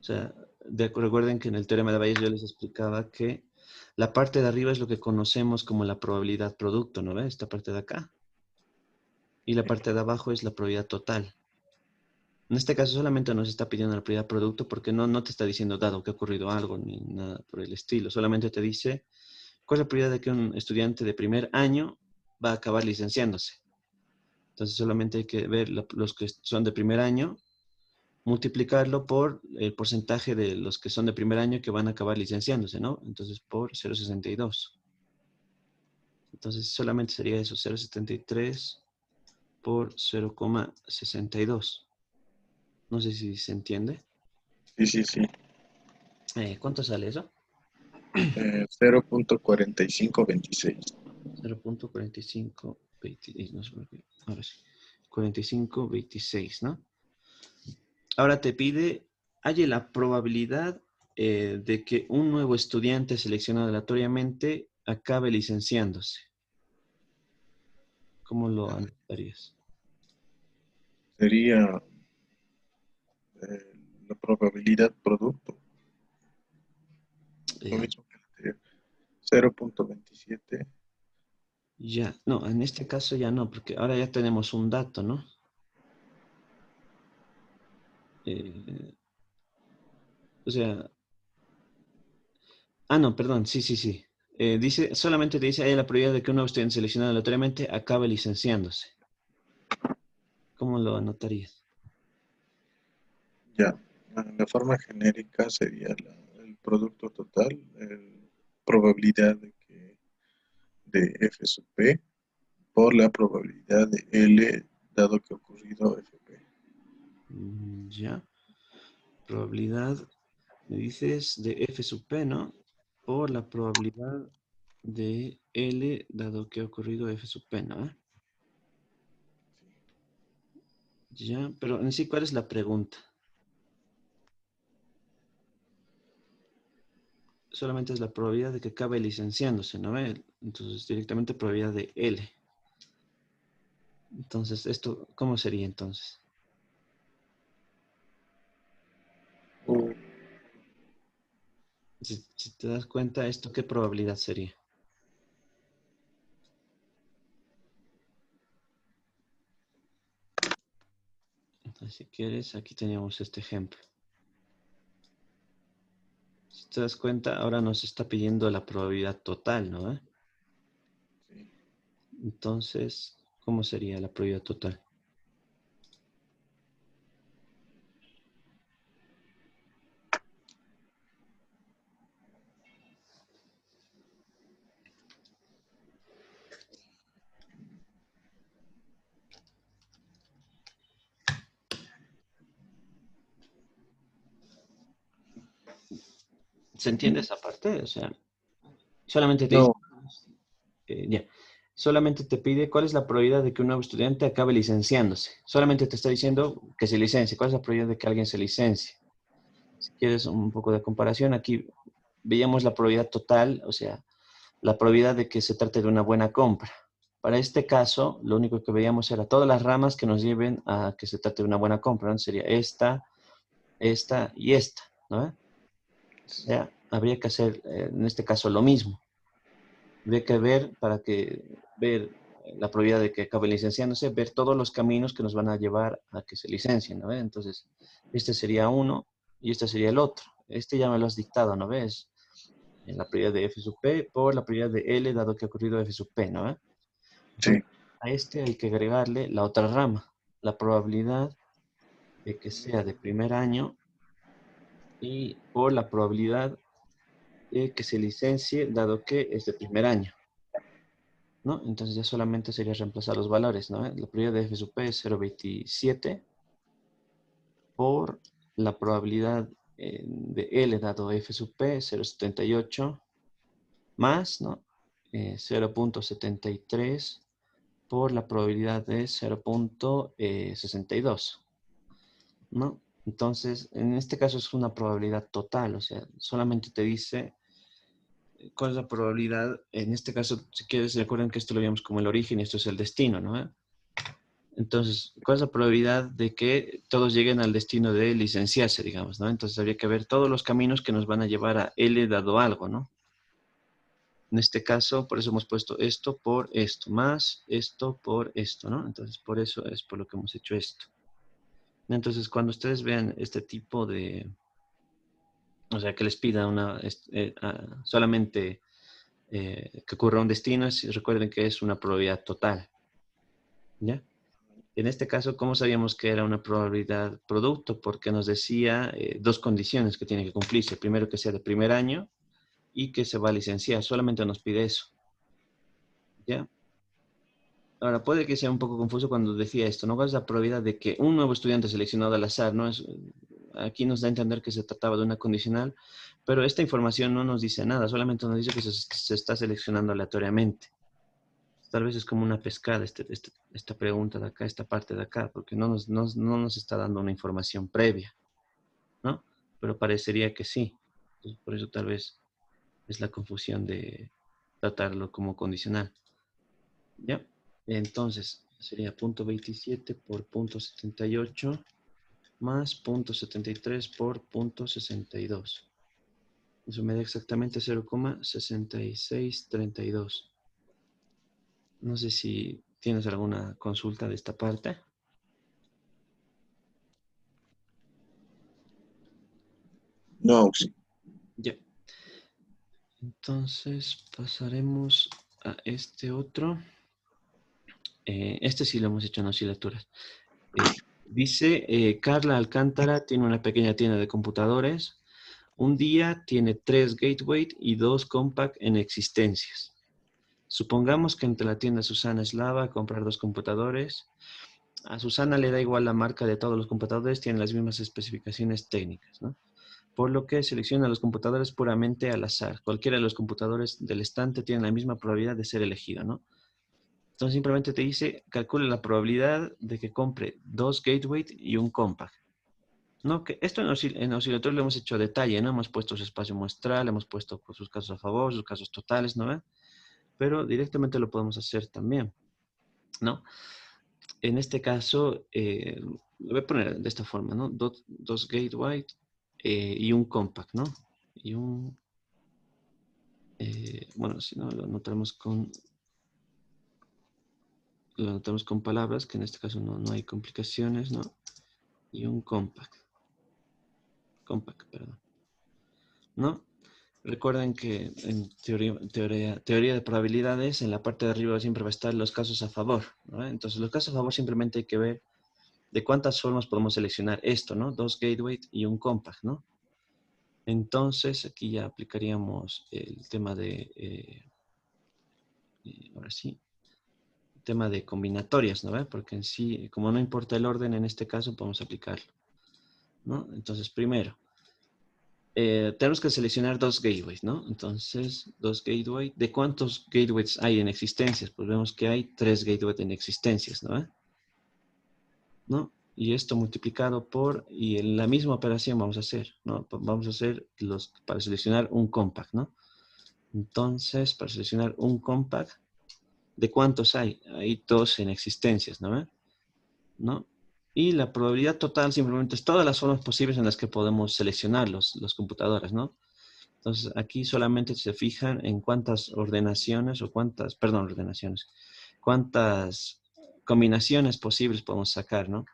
O sea, recuerden que en el teorema de Bayes yo les explicaba que la parte de arriba es lo que conocemos como la probabilidad producto, ¿no ve? Esta parte de acá. Y la parte de abajo es la probabilidad total. En este caso solamente nos está pidiendo la probabilidad producto porque no te está diciendo dado que ha ocurrido algo ni nada por el estilo. Solamente te dice cuál es la probabilidad de que un estudiante de primer año va a acabar licenciándose. Entonces solamente hay que ver los que son de primer año, multiplicarlo por el porcentaje de los que son de primer año que van a acabar licenciándose, ¿no? Entonces por 0,62. Entonces solamente sería eso, 0,73 por 0,62. No sé si se entiende. Sí, sí, sí. ¿Cuánto sale eso? 0,4526. 0,4526, no sé por qué. Ahora sí. 4526, ¿no? Ahora te pide, hay la probabilidad de que un nuevo estudiante seleccionado aleatoriamente acabe licenciándose. ¿Cómo lo anotarías? Sería eh, la probabilidad producto. Lo Eh, mismo que el anterior. 0,27. ya, no, en este caso ya no, porque ahora ya tenemos un dato, ¿no? Eh, o sea, no, perdón, sí, sí, sí. Dice, solamente te dice, hay la probabilidad de que un nuevo estudiante seleccionado aleatoriamente acabe licenciándose. ¿Cómo lo anotarías? Ya. La forma genérica sería el producto total, probabilidad de F sub P por la probabilidad de L dado que ha ocurrido FP. Ya, probabilidad, me dices, de F sub P, ¿no? Por la probabilidad de L, dado que ha ocurrido F sub P, ¿no? Ya, pero en sí, ¿cuál es la pregunta? Solamente es la probabilidad de que acabe licenciándose, ¿no? Entonces, directamente probabilidad de L. Entonces, ¿esto cómo sería entonces? Uh, Si te das cuenta, ¿esto qué probabilidad sería? Entonces, si quieres, aquí teníamos este ejemplo. Si te das cuenta, ahora nos está pidiendo la probabilidad total, ¿no? sí. Entonces, ¿cómo sería la probabilidad total? ¿Se entiende esa parte? O sea, solamente te dice, No, ya. Solamente te pide cuál es la probabilidad de que un nuevo estudiante acabe licenciándose. Solamente te está diciendo que se licencie. ¿Cuál es la probabilidad de que alguien se licencie? Si quieres un poco de comparación, aquí veíamos la probabilidad total, o sea, la probabilidad de que se trate de una buena compra. Para este caso, lo único que veíamos era todas las ramas que nos lleven a que se trate de una buena compra, ¿no? Sería esta, esta y esta, ¿no? O sea, habría que hacer en este caso lo mismo. Habría que ver para que ver la probabilidad de que acabe licenciándose, ver todos los caminos que nos van a llevar a que se licencien, ¿no? Entonces, este sería uno y este sería el otro. Este ya me lo has dictado, ¿no ves? En la probabilidad de F sub P por la probabilidad de L, dado que ha ocurrido F sub P, ¿no? sí, Entonces, a este hay que agregarle la otra rama, la probabilidad de que sea de primer año y por la probabilidad de que se licencie, dado que es de primer año, ¿no? Entonces ya solamente sería reemplazar los valores, ¿no? La probabilidad de F sub P es 0,27 por la probabilidad de L dado F sub P, 0,78 más, ¿no? 0,73 por la probabilidad de 0,62, ¿no? Entonces, en este caso es una probabilidad total, o sea, solamente te dice cuál es la probabilidad, en este caso, si quieres, recuerden que esto lo vimos como el origen y esto es el destino, ¿no? Entonces, ¿cuál es la probabilidad de que todos lleguen al destino de licenciarse, digamos, ¿no? Entonces habría que ver todos los caminos que nos van a llevar a L dado algo, ¿no? En este caso, por eso hemos puesto esto por esto, más esto por esto, ¿no? Entonces, por eso es por lo que hemos hecho esto. Entonces, cuando ustedes vean este tipo de, o sea, que les pida solamente que ocurra un destino, recuerden que es una probabilidad total, ¿ya? En este caso, ¿cómo sabíamos que era una probabilidad producto? Porque nos decía dos condiciones que tienen que cumplirse. Primero, que sea de primer año y que se va a licenciar. Solamente nos pide eso, ¿ya? Ahora, puede que sea un poco confuso cuando decía esto, ¿no? ¿Cuál es la probabilidad de que un nuevo estudiante seleccionado al azar, ¿no? Aquí nos da a entender que se trataba de una condicional, pero esta información no nos dice nada, solamente nos dice que se está seleccionando aleatoriamente. Tal vez es como una pescada esta pregunta de acá, esta parte de acá, porque no nos está dando una información previa, ¿no? Pero parecería que sí. Entonces, por eso tal vez es la confusión de tratarlo como condicional. ¿Ya? Entonces, sería punto 27 por punto 78 más punto 73 por punto 62. Eso me da exactamente 0,6632. No sé si tienes alguna consulta de esta parte. no, sí. Ya. Entonces pasaremos a este otro. Este sí lo hemos hecho en oscilaturas. Dice, Carla Alcántara tiene una pequeña tienda de computadores. Un día tiene 3 Gateway y 2 Compact en existencias. Supongamos que entre la tienda Susana Eslava a comprar 2 computadores. A Susana le da igual la marca de todos los computadores, tienen las mismas especificaciones técnicas, ¿no? Por lo que selecciona los computadores puramente al azar. Cualquiera de los computadores del estante tiene la misma probabilidad de ser elegido, ¿no? Entonces simplemente te dice, calcula la probabilidad de que compre 2 Gateway y un Compact. ¿No? Que esto en oscilatorio lo hemos hecho a detalle, ¿no? Hemos puesto su espacio muestral, hemos puesto sus casos a favor, sus casos totales, ¿no? Pero directamente lo podemos hacer también, ¿no? En este caso, lo voy a poner de esta forma, ¿no? Dos Gateway y un Compact, ¿no? Y un, bueno, si no, lo anotamos con palabras, que en este caso no hay complicaciones, ¿no? Y un Compact, perdón, ¿no? Recuerden que en teoría de probabilidades, en la parte de arriba siempre va a estar los casos a favor, ¿no? Entonces, los casos a favor simplemente hay que ver de cuántas formas podemos seleccionar esto, ¿no? 2 Gateway y un Compact, ¿no? Entonces, aquí ya aplicaríamos el tema de, ahora sí, el tema de combinatorias, ¿no? Porque en sí, como no importa el orden, en este caso podemos aplicarlo, ¿no? Entonces, primero, tenemos que seleccionar dos gateways, ¿no? Entonces, dos gateways. ¿De cuántos gateways hay en existencias? Pues vemos que hay 3 gateways en existencias, ¿no? ¿No? Y esto multiplicado por, y en la misma operación vamos a hacer, ¿no? Vamos a hacer para seleccionar un compact, ¿no? Entonces, para seleccionar un compact, ¿de cuántos hay? Hay 2 en existencias, ¿no? ¿No? Y la probabilidad total simplemente es todas las formas posibles en las que podemos seleccionar los computadores, ¿no? Entonces, aquí solamente se fijan en cuántas ordenaciones o cuántas, perdón, ordenaciones, cuántas combinaciones posibles podemos sacar, ¿no?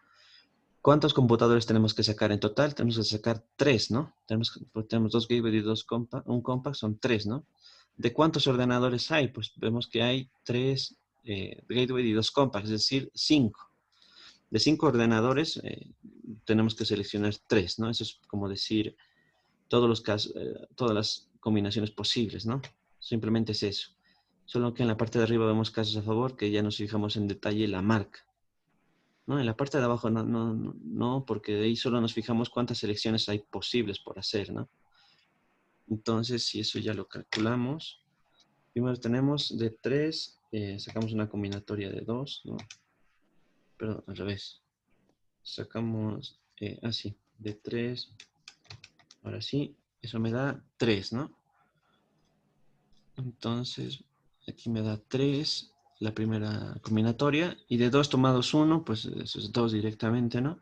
¿Cuántos computadores tenemos que sacar en total? Tenemos que sacar 3, ¿no? Tenemos 2 gateways y un compact, son 3, ¿no? ¿De cuántos ordenadores hay? Pues vemos que hay 3 gateways y 2 compacts, es decir, 5. De 5 ordenadores tenemos que seleccionar 3, ¿no? Eso es como decir todos los casos, todas las combinaciones posibles, ¿no? Simplemente es eso. Solo que en la parte de arriba vemos casos a favor que ya nos fijamos en detalle la marca. ¿No? En la parte de abajo no, porque de ahí solo nos fijamos cuántas selecciones hay posibles por hacer, ¿no? Entonces, si eso ya lo calculamos, primero tenemos de 3, sacamos una combinatoria de 2, ¿no? Perdón, al revés. Sacamos, así, de 3, ahora sí, eso me da 3, ¿no? Entonces, aquí me da 3, la primera combinatoria, y de 2 tomados 1, pues eso es 2 directamente, ¿no?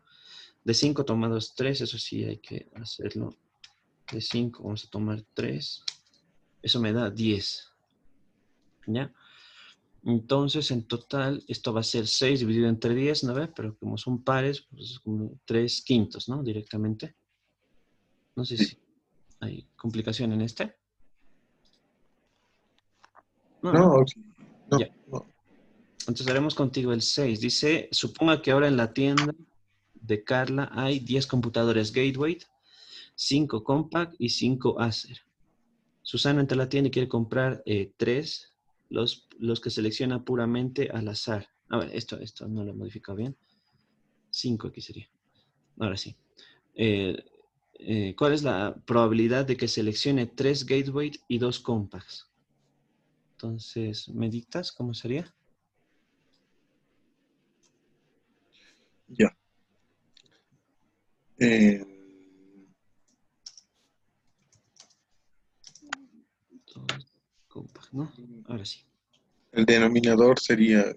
De 5 tomados 3, eso sí hay que hacerlo. De 5 vamos a tomar 3. Eso me da 10. ¿Ya? Entonces, en total, esto va a ser 6 dividido entre 10, ¿no ve? Pero como son pares, pues es como 3 quintos, ¿no? Directamente. No sé Sí. si hay complicación en este. No, no. No, sí, no, Ya. no. Entonces haremos contigo el 6. Dice, suponga que ahora en la tienda de Carla hay 10 computadores Gateway, 5 Compact y 5 Acer. Susana entra a la tienda y quiere comprar 3, los que selecciona puramente al azar. A ver, esto no lo he modificado bien. 5 aquí sería. Ahora sí. Eh, ¿Cuál es la probabilidad de que seleccione 3 Gateway y 2 Compacts? Entonces, ¿me dictas cómo sería? Ya. Eh, 2 Compacts, ¿no? Ahora sí. el denominador sería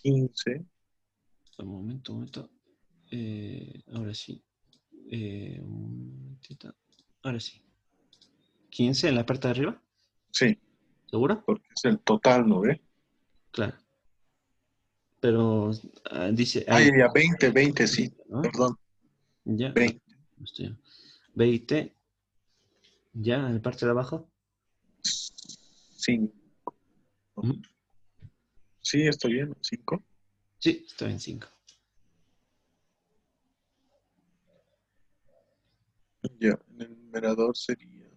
15. Un momento, un momento. Ahora sí. Un momentito. Ahora sí. 15 en la parte de arriba. Sí, ¿Seguro? porque es el total, ¿no ve? Claro. Pero dice Ah, ahí, ya, 20, sí, ¿no? perdón, Ya. 20. Estoy- 20. Ya, en la parte de abajo. 5. Ujú. Sí, estoy bien, 5. Sí, estoy en 5. Ya, en el numerador sería,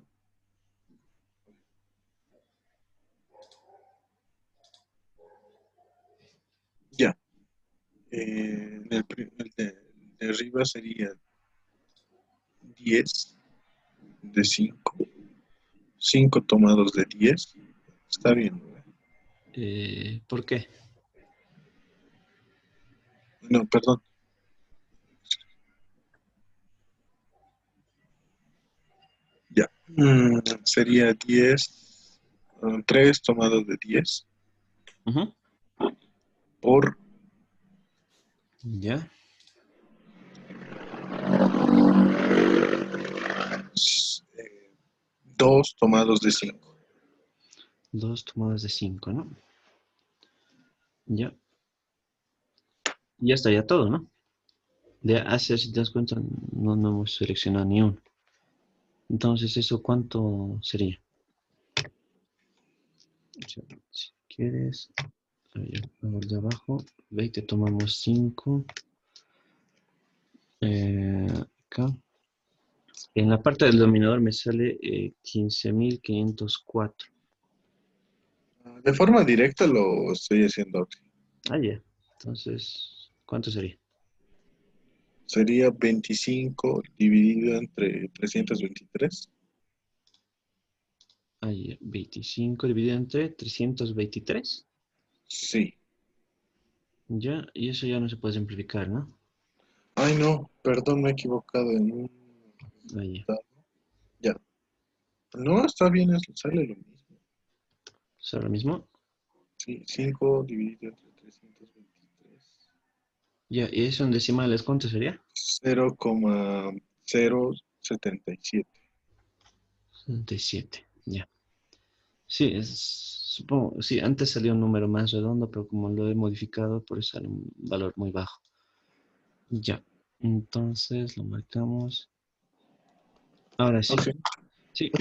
ya, el de arriba sería 10 de 5. 5 tomados de 10. Está bien, ¿no ve? ¿Por qué? No, perdón. Ya. Sería 10, 3 tomados de 10 Ujú. por Ya. 2 tomados de 5. 2 tomadas de 5, ¿no? Ya. Ya estaría todo, ¿no? De hacer, si te das cuenta, no hemos seleccionado ni uno. Entonces, ¿eso cuánto sería? Si quieres, a ver, hago el de abajo. 20 tomamos 5. Acá. En la parte del denominador me sale 15.504. De forma directa lo estoy haciendo aquí. Ah, ya. Entonces, ¿cuánto sería? Sería 25 dividido entre 323. Ahí, 25 dividido entre 323. Sí. Ya, y eso ya no se puede simplificar, ¿no? Ay, no, perdón, me he equivocado en un Ahí, resultado. Ya. No, está bien, sale lo mismo. es ahora mismo. Sí, 5 dividido entre 323. Ya, y eso en decimales, ¿cuánto sería? 0,077. 77. Ya. Sí, supongo, sí, antes salía un número más redondo, pero como lo he modificado, por eso sale un valor muy bajo. Ya, entonces lo marcamos. Ahora sí, Ok, sí.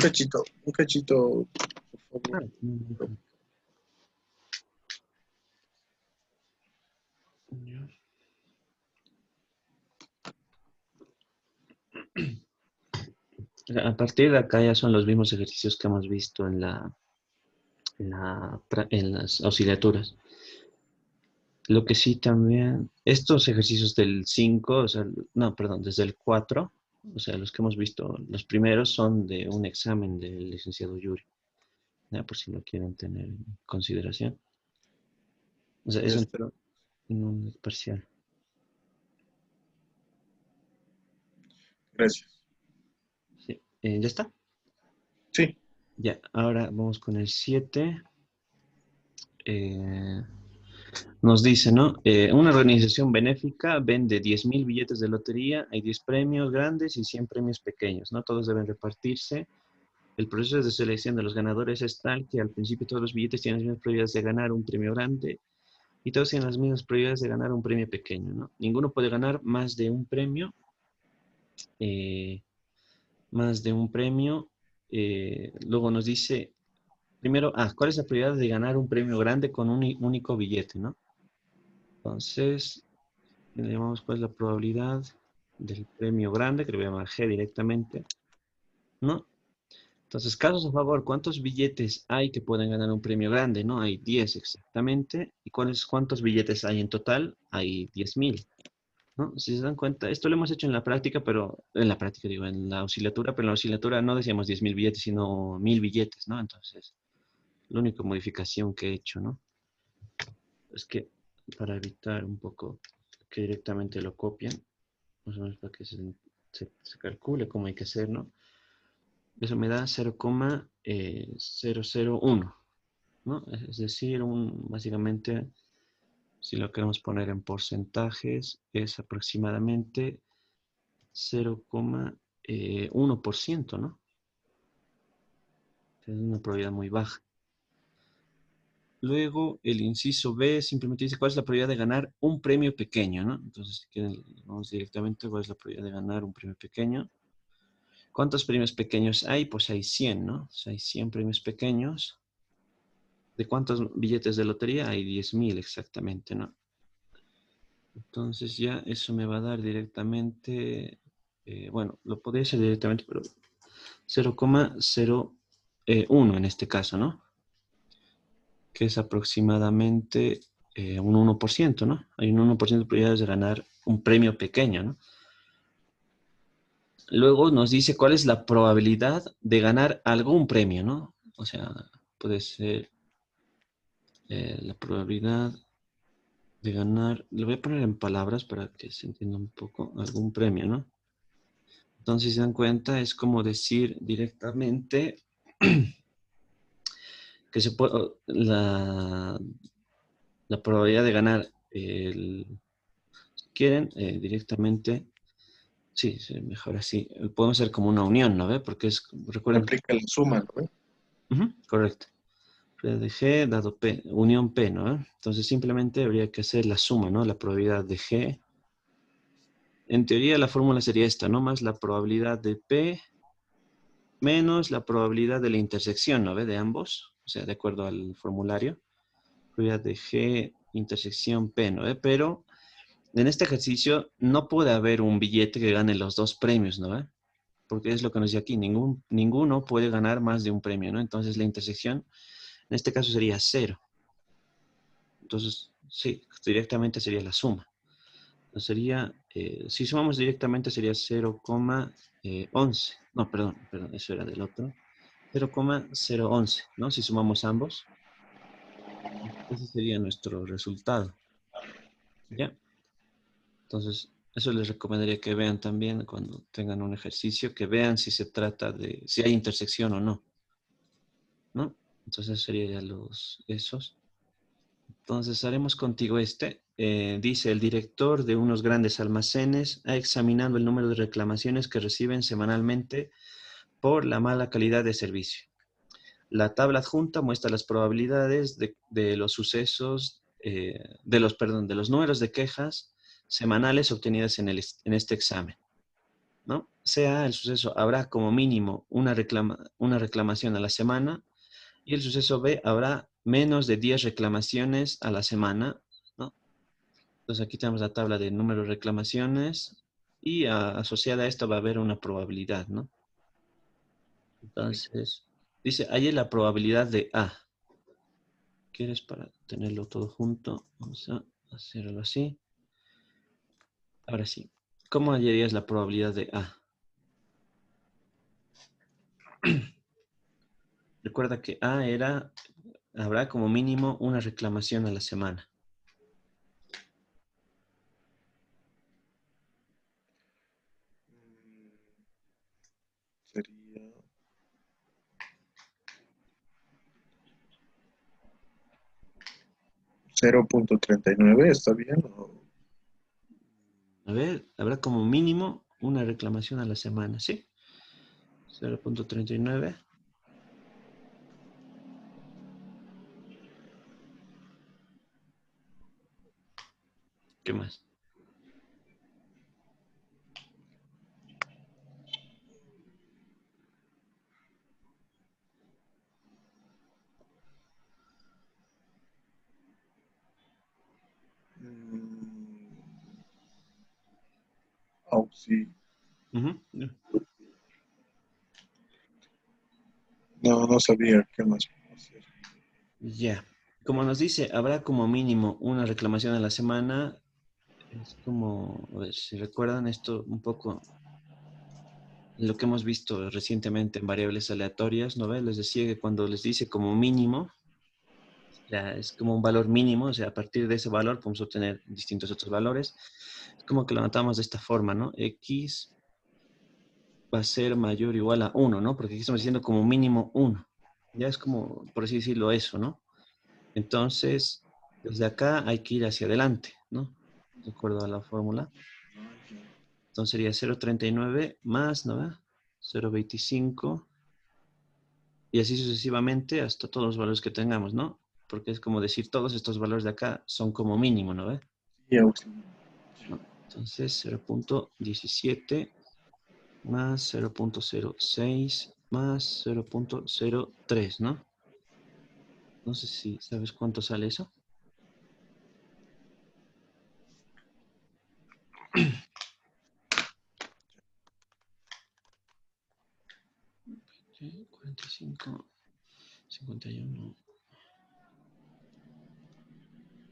un cachito, por Ah, favor. ya. A partir de acá ya son los mismos ejercicios que hemos visto en las auxiliaturas. Lo que sí también, estos ejercicios del 5, o sea, no, perdón, desde el 4, o sea, los que hemos visto, los primeros son de un examen del licenciado Yuri, ya, por si lo quieren tener en consideración. O sea, eso Este, entró en un parcial. gracias. Sí. ¿Ya está? Sí, Ya, ahora vamos con el 7. Nos dice, ¿no? Una organización benéfica vende 10.000 billetes de lotería, hay 10 premios grandes y 100 premios pequeños, ¿no? Todos deben repartirse. El proceso de selección de los ganadores es tal que al principio todos los billetes tienen las mismas probabilidades de ganar un premio grande y todos tienen las mismas probabilidades de ganar un premio pequeño, ¿no? Ninguno puede ganar más de un premio, eh, más de un premio. Luego nos dice, primero, ¿cuál es la probabilidad de ganar un premio grande con un único billete, ¿no? Entonces, le llamamos pues la probabilidad del premio grande, que le voy a llamar G directamente, ¿no? Entonces, casos a favor, ¿cuántos billetes hay que pueden ganar un premio grande? ¿No? Hay 10 exactamente. ¿Y cuántos billetes hay en total? Hay 10.000, ¿no? Si se dan cuenta, esto lo hemos hecho en la práctica, pero en la práctica digo, en la auxiliatura, pero en la auxiliatura no decíamos 10.000 billetes, sino 1.000 billetes, ¿no? Entonces, la única modificación que he hecho, ¿no? Es que para evitar un poco que directamente lo copien, más o menos para que se calcule cómo hay que hacer, ¿no? Eso me da 0,001, ¿no? Es decir, básicamente, si lo queremos poner en porcentajes, es aproximadamente 0,1%, ¿no? Es una probabilidad muy baja. Luego, el inciso B simplemente dice cuál es la probabilidad de ganar un premio pequeño, ¿no? Entonces, si quieren, vamos directamente, cuál es la probabilidad de ganar un premio pequeño. ¿Cuántos premios pequeños hay? Pues hay 100, ¿no? O sea, hay 100 premios pequeños. ¿De cuántos billetes de lotería? Hay 10.000 exactamente, ¿no? Entonces ya eso me va a dar directamente, bueno, lo podría hacer directamente, pero 0,01 en este caso, ¿no? Que es aproximadamente un 1%, ¿no? Hay un 1% de probabilidades de ganar un premio pequeño, ¿no? Luego nos dice cuál es la probabilidad de ganar algún premio, ¿no? O sea, puede ser la probabilidad de ganar, lo voy a poner en palabras para que se entienda un poco, algún premio, ¿no? Entonces, si se dan cuenta, es como decir directamente que se puede, la probabilidad de ganar, si quieren, directamente, sí, mejor así, podemos hacer como una unión, ¿no ve? Porque se recuerden, aplica la suma, ¿no? correcto. De G dado P, unión P, ¿no? Entonces simplemente habría que hacer la suma, ¿no? La probabilidad de G. En teoría la fórmula sería esta, ¿no? Más la probabilidad de P menos la probabilidad de la intersección, ¿no ve? De ambos, o sea, de acuerdo al formulario. Probabilidad de G intersección P, ¿no ve? Pero en este ejercicio no puede haber un billete que gane los dos premios, ¿no ve? Porque es lo que nos dice aquí, ninguno puede ganar más de un premio, ¿no? Entonces la intersección en este caso sería cero. Entonces, sí, directamente sería la suma. Sería, si sumamos directamente sería 0,11. No, perdón, eso era del otro. 0,011, ¿no? Si sumamos ambos, ese sería nuestro resultado. ¿Ya? Entonces, eso les recomendaría que vean también cuando tengan un ejercicio, que vean si se trata de, si hay intersección o no, ¿no? Entonces, serían esos. Entonces, haremos contigo este. Dice, el director de unos grandes almacenes ha examinado el número de reclamaciones que reciben semanalmente por la mala calidad de servicio. La tabla adjunta muestra las probabilidades de los sucesos, de los números de quejas semanales obtenidas en este examen, ¿no? Sea el suceso, habrá como mínimo una reclamación a la semana y el suceso B habrá menos de 10 reclamaciones a la semana, ¿no? Entonces aquí tenemos la tabla de número de reclamaciones y asociada a esto va a haber una probabilidad, ¿no? Entonces, dice, hay la probabilidad de A. ¿Quieres para tenerlo todo junto? Vamos a hacerlo así. Ahora sí. ¿Cómo hallarías la probabilidad de A? Recuerda que A habrá como mínimo una reclamación a la semana. Sería 0.39, ¿está bien? A ver, habrá como mínimo una reclamación a la semana, ¿sí? 0,39. ¿Qué más? Sí. Ujú. No sabía qué más hacer. Ya. Como nos dice, habrá como mínimo una reclamación a la semana. Es como, a ver, si recuerdan esto un poco, lo que hemos visto recientemente en variables aleatorias, ¿no ves? Les decía que cuando les dice como mínimo, ya es como un valor mínimo, o sea, a partir de ese valor podemos obtener distintos otros valores. Es como que lo anotamos de esta forma, ¿no? X va a ser mayor o igual a 1, ¿no? Porque aquí estamos diciendo como mínimo 1. Ya es como, por así decirlo, eso, ¿no? Entonces, desde acá hay que ir hacia adelante, ¿no? De acuerdo a la fórmula. Entonces sería 0,39 más, ¿no? 0,25 y así sucesivamente hasta todos los valores que tengamos, ¿no? Porque es como decir, todos estos valores de acá son como mínimo, ¿no ve? Sí, auxilio. ¿No? Entonces 0,17 más 0,06 más 0,03, ¿no? No sé si sabes cuánto sale eso. 45, 51,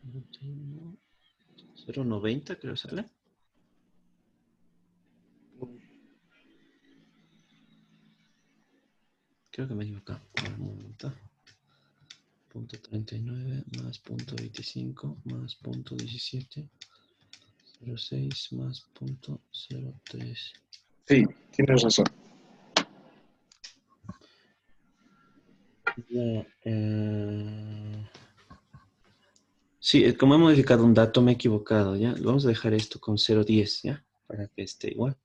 91, 0,90 creo sale. Creo que me he equivocado. Un momento. Punto 39 más punto 25 más punto 17, 06 más punto 03. Sí, tienes razón. Ya, sí, como he modificado un dato, me he equivocado, ¿ya? Vamos a dejar esto con 0,10, ¿ya? Para que esté igual.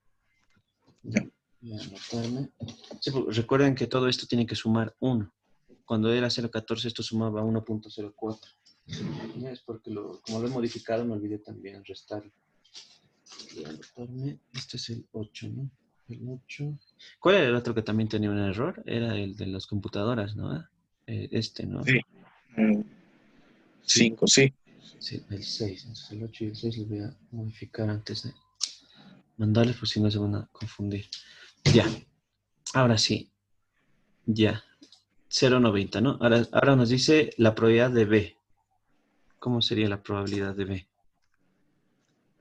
Ya. Voy a anotarme. Sí, pues, recuerden que todo esto tiene que sumar 1. Cuando era 0,14, esto sumaba 1,04. Ya es porque como lo he modificado, me olvidé también restarlo. Voy a anotarme. Este es el 8, ¿no? El 8. ¿Cuál era el otro que también tenía un error? Era el de las computadoras, ¿no? Este, ¿no? Sí. Sí, 5, sí. sí, el 6. Entonces el 8 y el 6 los voy a modificar antes de mandarles, por si no se van a confundir. Ya, ahora sí, ya. 0,90, ¿no? Ahora nos dice la probabilidad de B. ¿Cómo sería la probabilidad de B?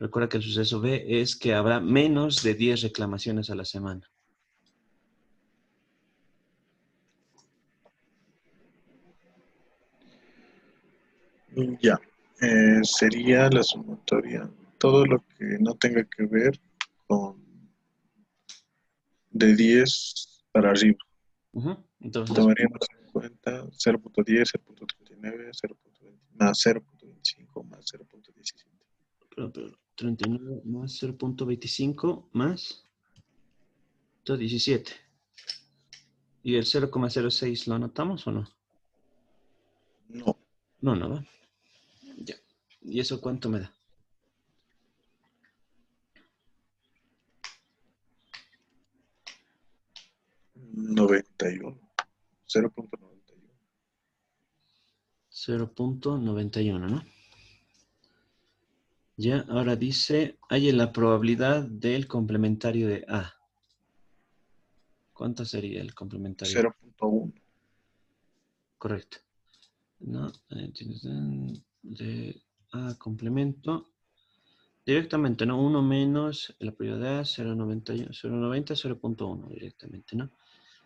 Recuerda que el suceso B es que habrá menos de 10 reclamaciones a la semana. Ya. Sería la sumatoria. Todo lo que no tenga que ver con de 10 para arriba. Entonces, Tomaríamos en cuenta 0.10, 0.39, 0.20, más 0.25 más 0.17. 39 más 0.25 más 17. ¿Y el 0,06 lo anotamos o no? No, No, no va. Ya. ¿Y eso cuánto me da? 91, 0.91. 0.91, ¿no? Ya, ahora dice, hay en la probabilidad del complementario de A. ¿Cuánto sería el complementario? 0.1. Correcto. ¿No? De A complemento. Directamente, ¿no? 1 menos la probabilidad de A, 0.91, 0.90, 0.1 directamente, ¿no?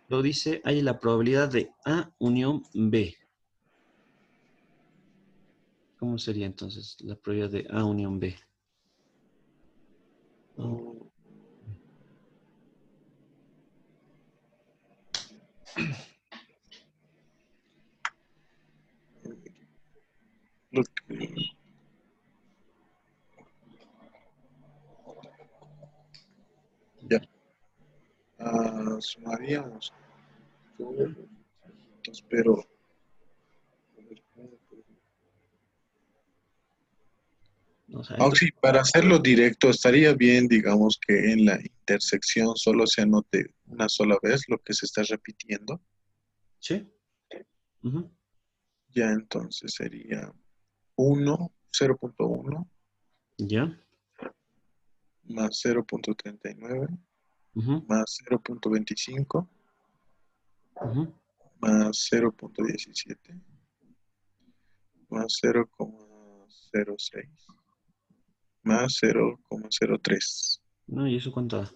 Luego dice, hay la probabilidad de A unión B. ¿Cómo sería entonces la probabilidad de A unión B? Oh. Lo que, ya. Sumaríamos todos los dígitos, pero O sea, sí, para hacerlo directo, estaría bien, digamos, que en la intersección solo se anote una sola vez lo que se está repitiendo. sí. Ujú. Ya entonces sería 1, 0.1 Ya. más 0.39 Ujú, más 0.25 ujú, más 0.17 más 0.06 más 0.03. no, ¿y eso cuánto da?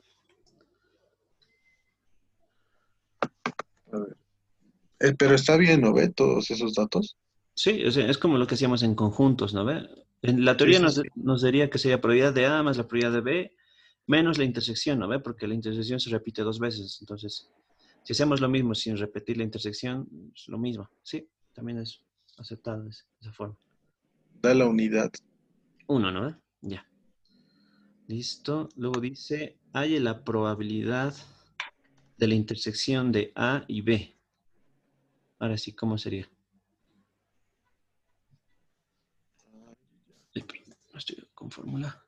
A ver. Pero está bien, ¿no ve? Todos esos datos. Sí, o sea, es como lo que hacíamos en conjuntos, ¿no ve? En la Sí, teoría sí, sí. nos diría que sería probabilidad de A más la probabilidad de B menos la intersección, ¿no ve? Porque la intersección se repite 2 veces. Entonces, si hacemos lo mismo sin repetir la intersección, es lo mismo. Sí, también es aceptado de esa forma. Da la unidad. 1, ¿no ve? Ya. Listo. Luego dice, hay la probabilidad de la intersección de A y B. Ahora sí, ¿cómo sería? Pero no estoy con fórmula.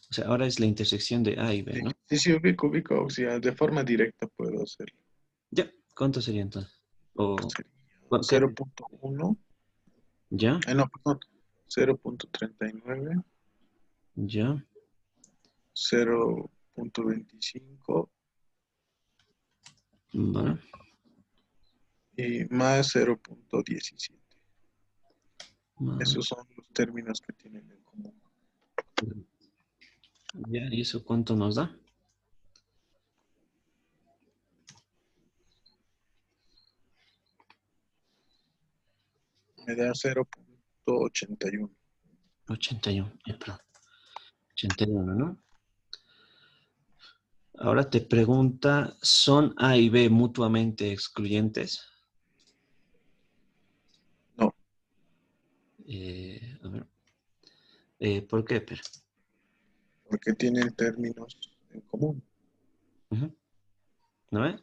O sea, ahora es la intersección de A y B, Sí, ¿no? sí, sí, ubico. O sea, de forma directa puedo hacerlo. Ya, ¿cuánto sería entonces? O, Sería ¿qué? 0.1. ¿Ya? No, perdón. 0.39, ¿Ya? 0.25 Vale. y más 0.17. Más- Esos son los términos que tienen en común. ¿Ya? ¿Y eso cuánto nos da? Me da 0.81. 81, ya, perdón. 81, ¿no? Ahora te pregunta, ¿son A y B mutuamente excluyentes? No, A ver, ¿por qué? Pero, porque tienen términos en común. ujú, ¿no ve?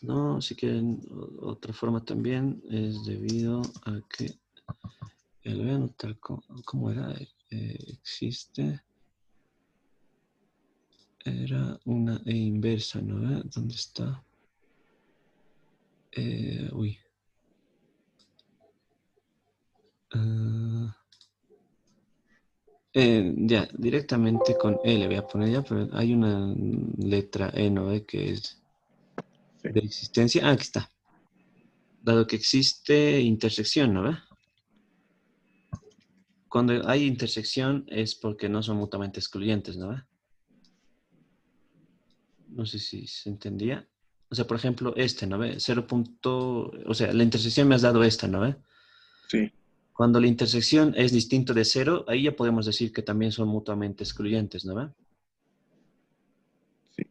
No, si quieren otra forma también es debido a que, lo voy a anotar, ¿cómo era? Existe, era una E inversa, ¿no ve? ¿Dónde está? Uy. Ah, ya, directamente con E le voy a poner ya, pero hay una letra E, ¿no ve? Que es Sí, de existencia. Ah, aquí está. Dado que existe intersección, ¿no ve? cuando hay intersección es porque no son mutuamente excluyentes, ¿no? No sé si se entendía. O sea, por ejemplo, este, ¿no ve? 0. O sea, la intersección me has dado esta, ¿no ve? Sí, Cuando la intersección es distinto de 0, ahí ya podemos decir que también son mutuamente excluyentes, ¿no ve? sí.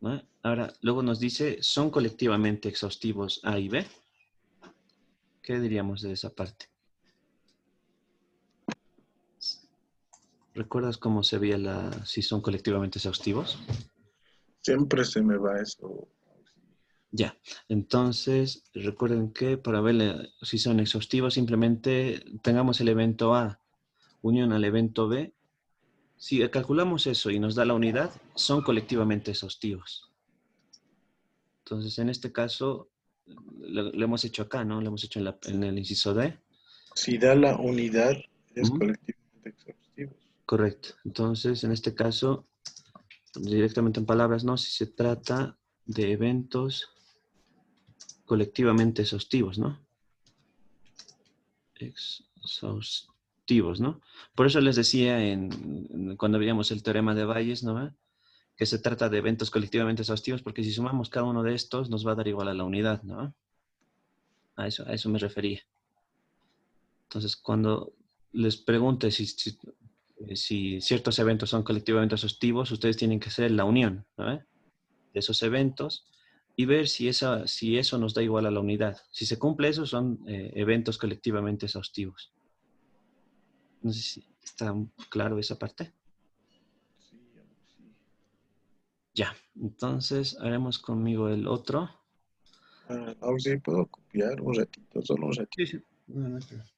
¿No? Ahora, luego nos dice, ¿son colectivamente exhaustivos A y B? ¿Qué diríamos de esa parte? ¿Recuerdas cómo se veía si son colectivamente exhaustivos? Siempre se me va eso. Ya, entonces recuerden que para ver si son exhaustivos, simplemente tengamos el evento A unión al evento B. Si calculamos eso y nos da la unidad, son colectivamente exhaustivos. Entonces, en este caso, lo hemos hecho acá, ¿no? Lo hemos hecho en el inciso D. Si da la unidad, es Ujú. colectivamente exhaustivos. Correcto. Entonces, en este caso, directamente en palabras, ¿no? Si se trata de eventos colectivamente exhaustivos, ¿no? Exhaustivos, ¿no? Por eso les decía cuando veíamos el teorema de Bayes, ¿no? Que se trata de eventos colectivamente exhaustivos, porque si sumamos cada uno de estos, nos va a dar igual a la unidad, ¿no? A eso me refería. Entonces, cuando les pregunte si ciertos eventos son colectivamente exhaustivos, ustedes tienen que hacer la unión, ¿no? De esos eventos y ver si eso nos da igual a la unidad. Si se cumple eso, son eventos colectivamente exhaustivos. No sé si está claro esa parte. Sí, sí. Ya, entonces haremos conmigo el otro. Sí, puedo copiar un ratito, solo un ratito. Sí, sí. No, no hay problema.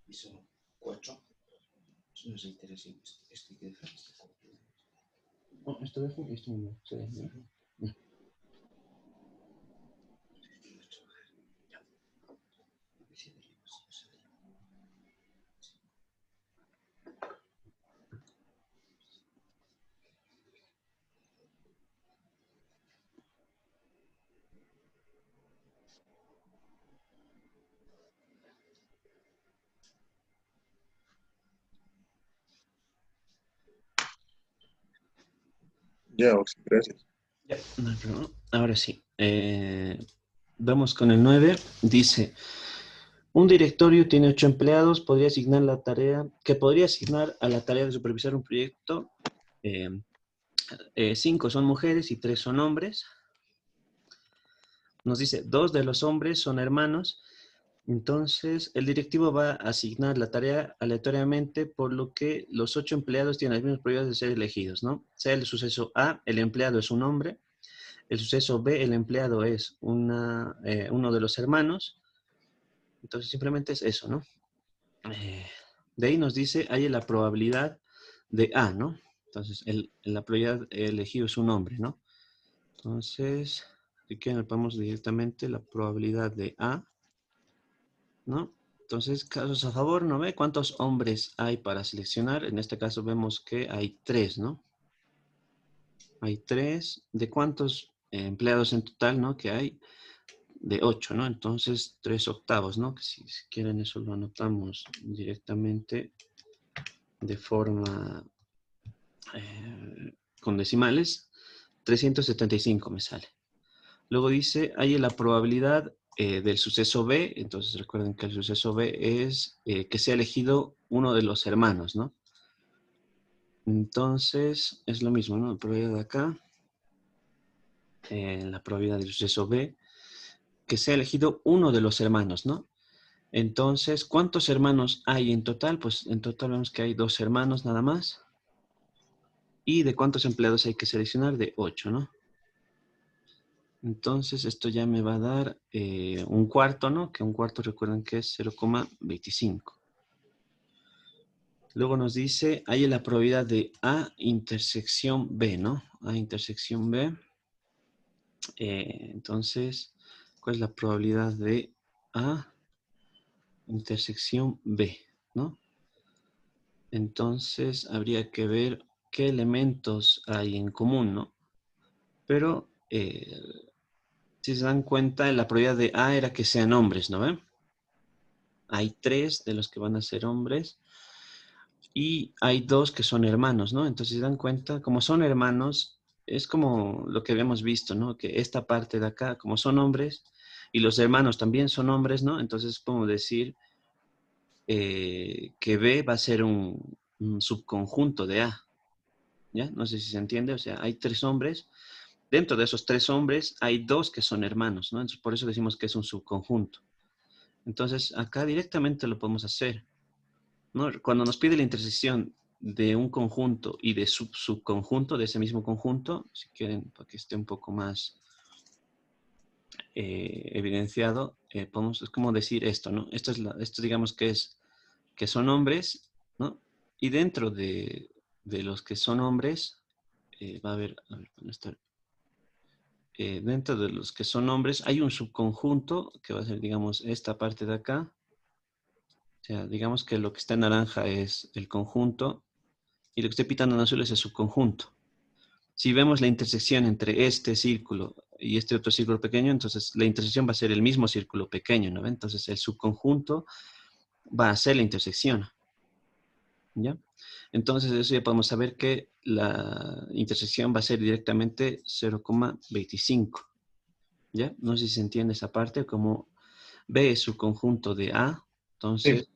Y son 4. Eso nos interesa. Esto hay que dejar. No, esto dejo y esto no. Sí, no. Ya, Oxy, gracias. Ya, no hay problema. Ahora sí. Vamos con el 9. Dice, un directorio tiene 8 empleados, podría asignar a la tarea de supervisar un proyecto. 5 son mujeres y 3 son hombres. Nos dice, 2 de los hombres son hermanos. Entonces, el directivo va a asignar la tarea aleatoriamente, por lo que los 8 empleados tienen las mismas probabilidades de ser elegidos, ¿no? Sea el suceso A, el empleado es un hombre; el suceso B, el empleado es uno de los hermanos. Entonces, simplemente es eso, ¿no? De ahí nos dice, hay la probabilidad de A, ¿no? Entonces, la probabilidad elegido es un hombre, ¿no? Entonces, aquí ponemos directamente la probabilidad de A, ¿no? Entonces, casos a favor, ¿no ve? ¿Cuántos hombres hay para seleccionar? En este caso vemos que hay 3, ¿no? Hay 3. ¿De cuántos empleados en total, no? Que hay de 8, ¿no? Entonces, 3 octavos, ¿no? Que si quieren eso lo anotamos directamente de forma con decimales. 375 me sale. Luego dice, hay la probabilidad del suceso B. Entonces recuerden que el suceso B es que sea elegido uno de los hermanos, ¿no? Entonces es lo mismo, ¿no? La probabilidad de acá, la probabilidad del suceso B, que sea elegido uno de los hermanos, ¿no? Entonces, ¿cuántos hermanos hay en total? Pues en total vemos que hay 2 hermanos nada más. ¿Y de cuántos empleados hay que seleccionar? De 8, ¿no? Entonces, esto ya me va a dar un cuarto, ¿no? Que un cuarto recuerden que es 0,25. Luego nos dice, hay la probabilidad de A intersección B, ¿no? A intersección B. Entonces, ¿cuál es la probabilidad de A intersección B, ¿no? Entonces, habría que ver qué elementos hay en común, ¿no? Pero eh, si se dan cuenta, la probabilidad de A era que sean hombres, ¿no ven? Hay 3 de los que van a ser hombres y hay 2 que son hermanos, ¿no? Entonces, si se dan cuenta, como son hermanos, es como lo que habíamos visto, ¿no? Que esta parte de acá, como son hombres y los hermanos también son hombres, ¿no? Entonces, podemos decir que B va a ser un subconjunto de A, ¿ya? No sé si se entiende, o sea, hay 3 hombres. Dentro de esos 3 hombres hay 2 que son hermanos, ¿no? Entonces, por eso decimos que es un subconjunto. Entonces, acá directamente lo podemos hacer, ¿no? Cuando nos pide la intersección de un conjunto y de subconjunto de ese mismo conjunto, si quieren, para que esté un poco más evidenciado, podemos, es como decir esto, ¿no? Esto digamos que son hombres, ¿no? Y dentro de los que son hombres, va a haber, ¿dónde está? Dentro de los que son hombres hay un subconjunto que va a ser, digamos, esta parte de acá. O sea, digamos que lo que está en naranja es el conjunto y lo que estoy pintando en azul es el subconjunto. Si vemos la intersección entre este círculo y este otro círculo pequeño, entonces la intersección va a ser el mismo círculo pequeño, ¿no? Entonces el subconjunto va a ser la intersección, ¿ya? Entonces eso ya podemos saber que la intersección va a ser directamente 0,25, ¿ya? No sé si se entiende esa parte, como B es subconjunto de A, Sí. entonces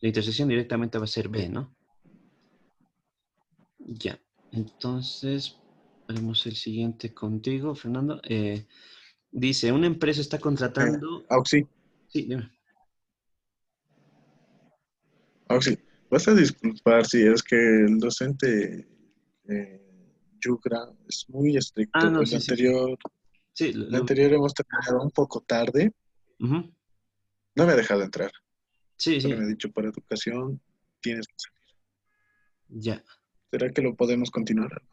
la intersección directamente va a ser B, ¿no? Ya. Entonces, haremos el siguiente contigo, Fernando. Dice, una empresa está contratando... Auxi, Sí, dime. Auxi, vas a disculpar si es que el docente eh, Yugra es muy Ah, estricto. no, sí, sí, sí. Sí, El anterior hemos terminado un poco tarde. ujú. No me ha dejado entrar. Sí, Solo sí, me ha dicho, por educación, tienes que salir. ya. ¿Será que lo podemos continuar?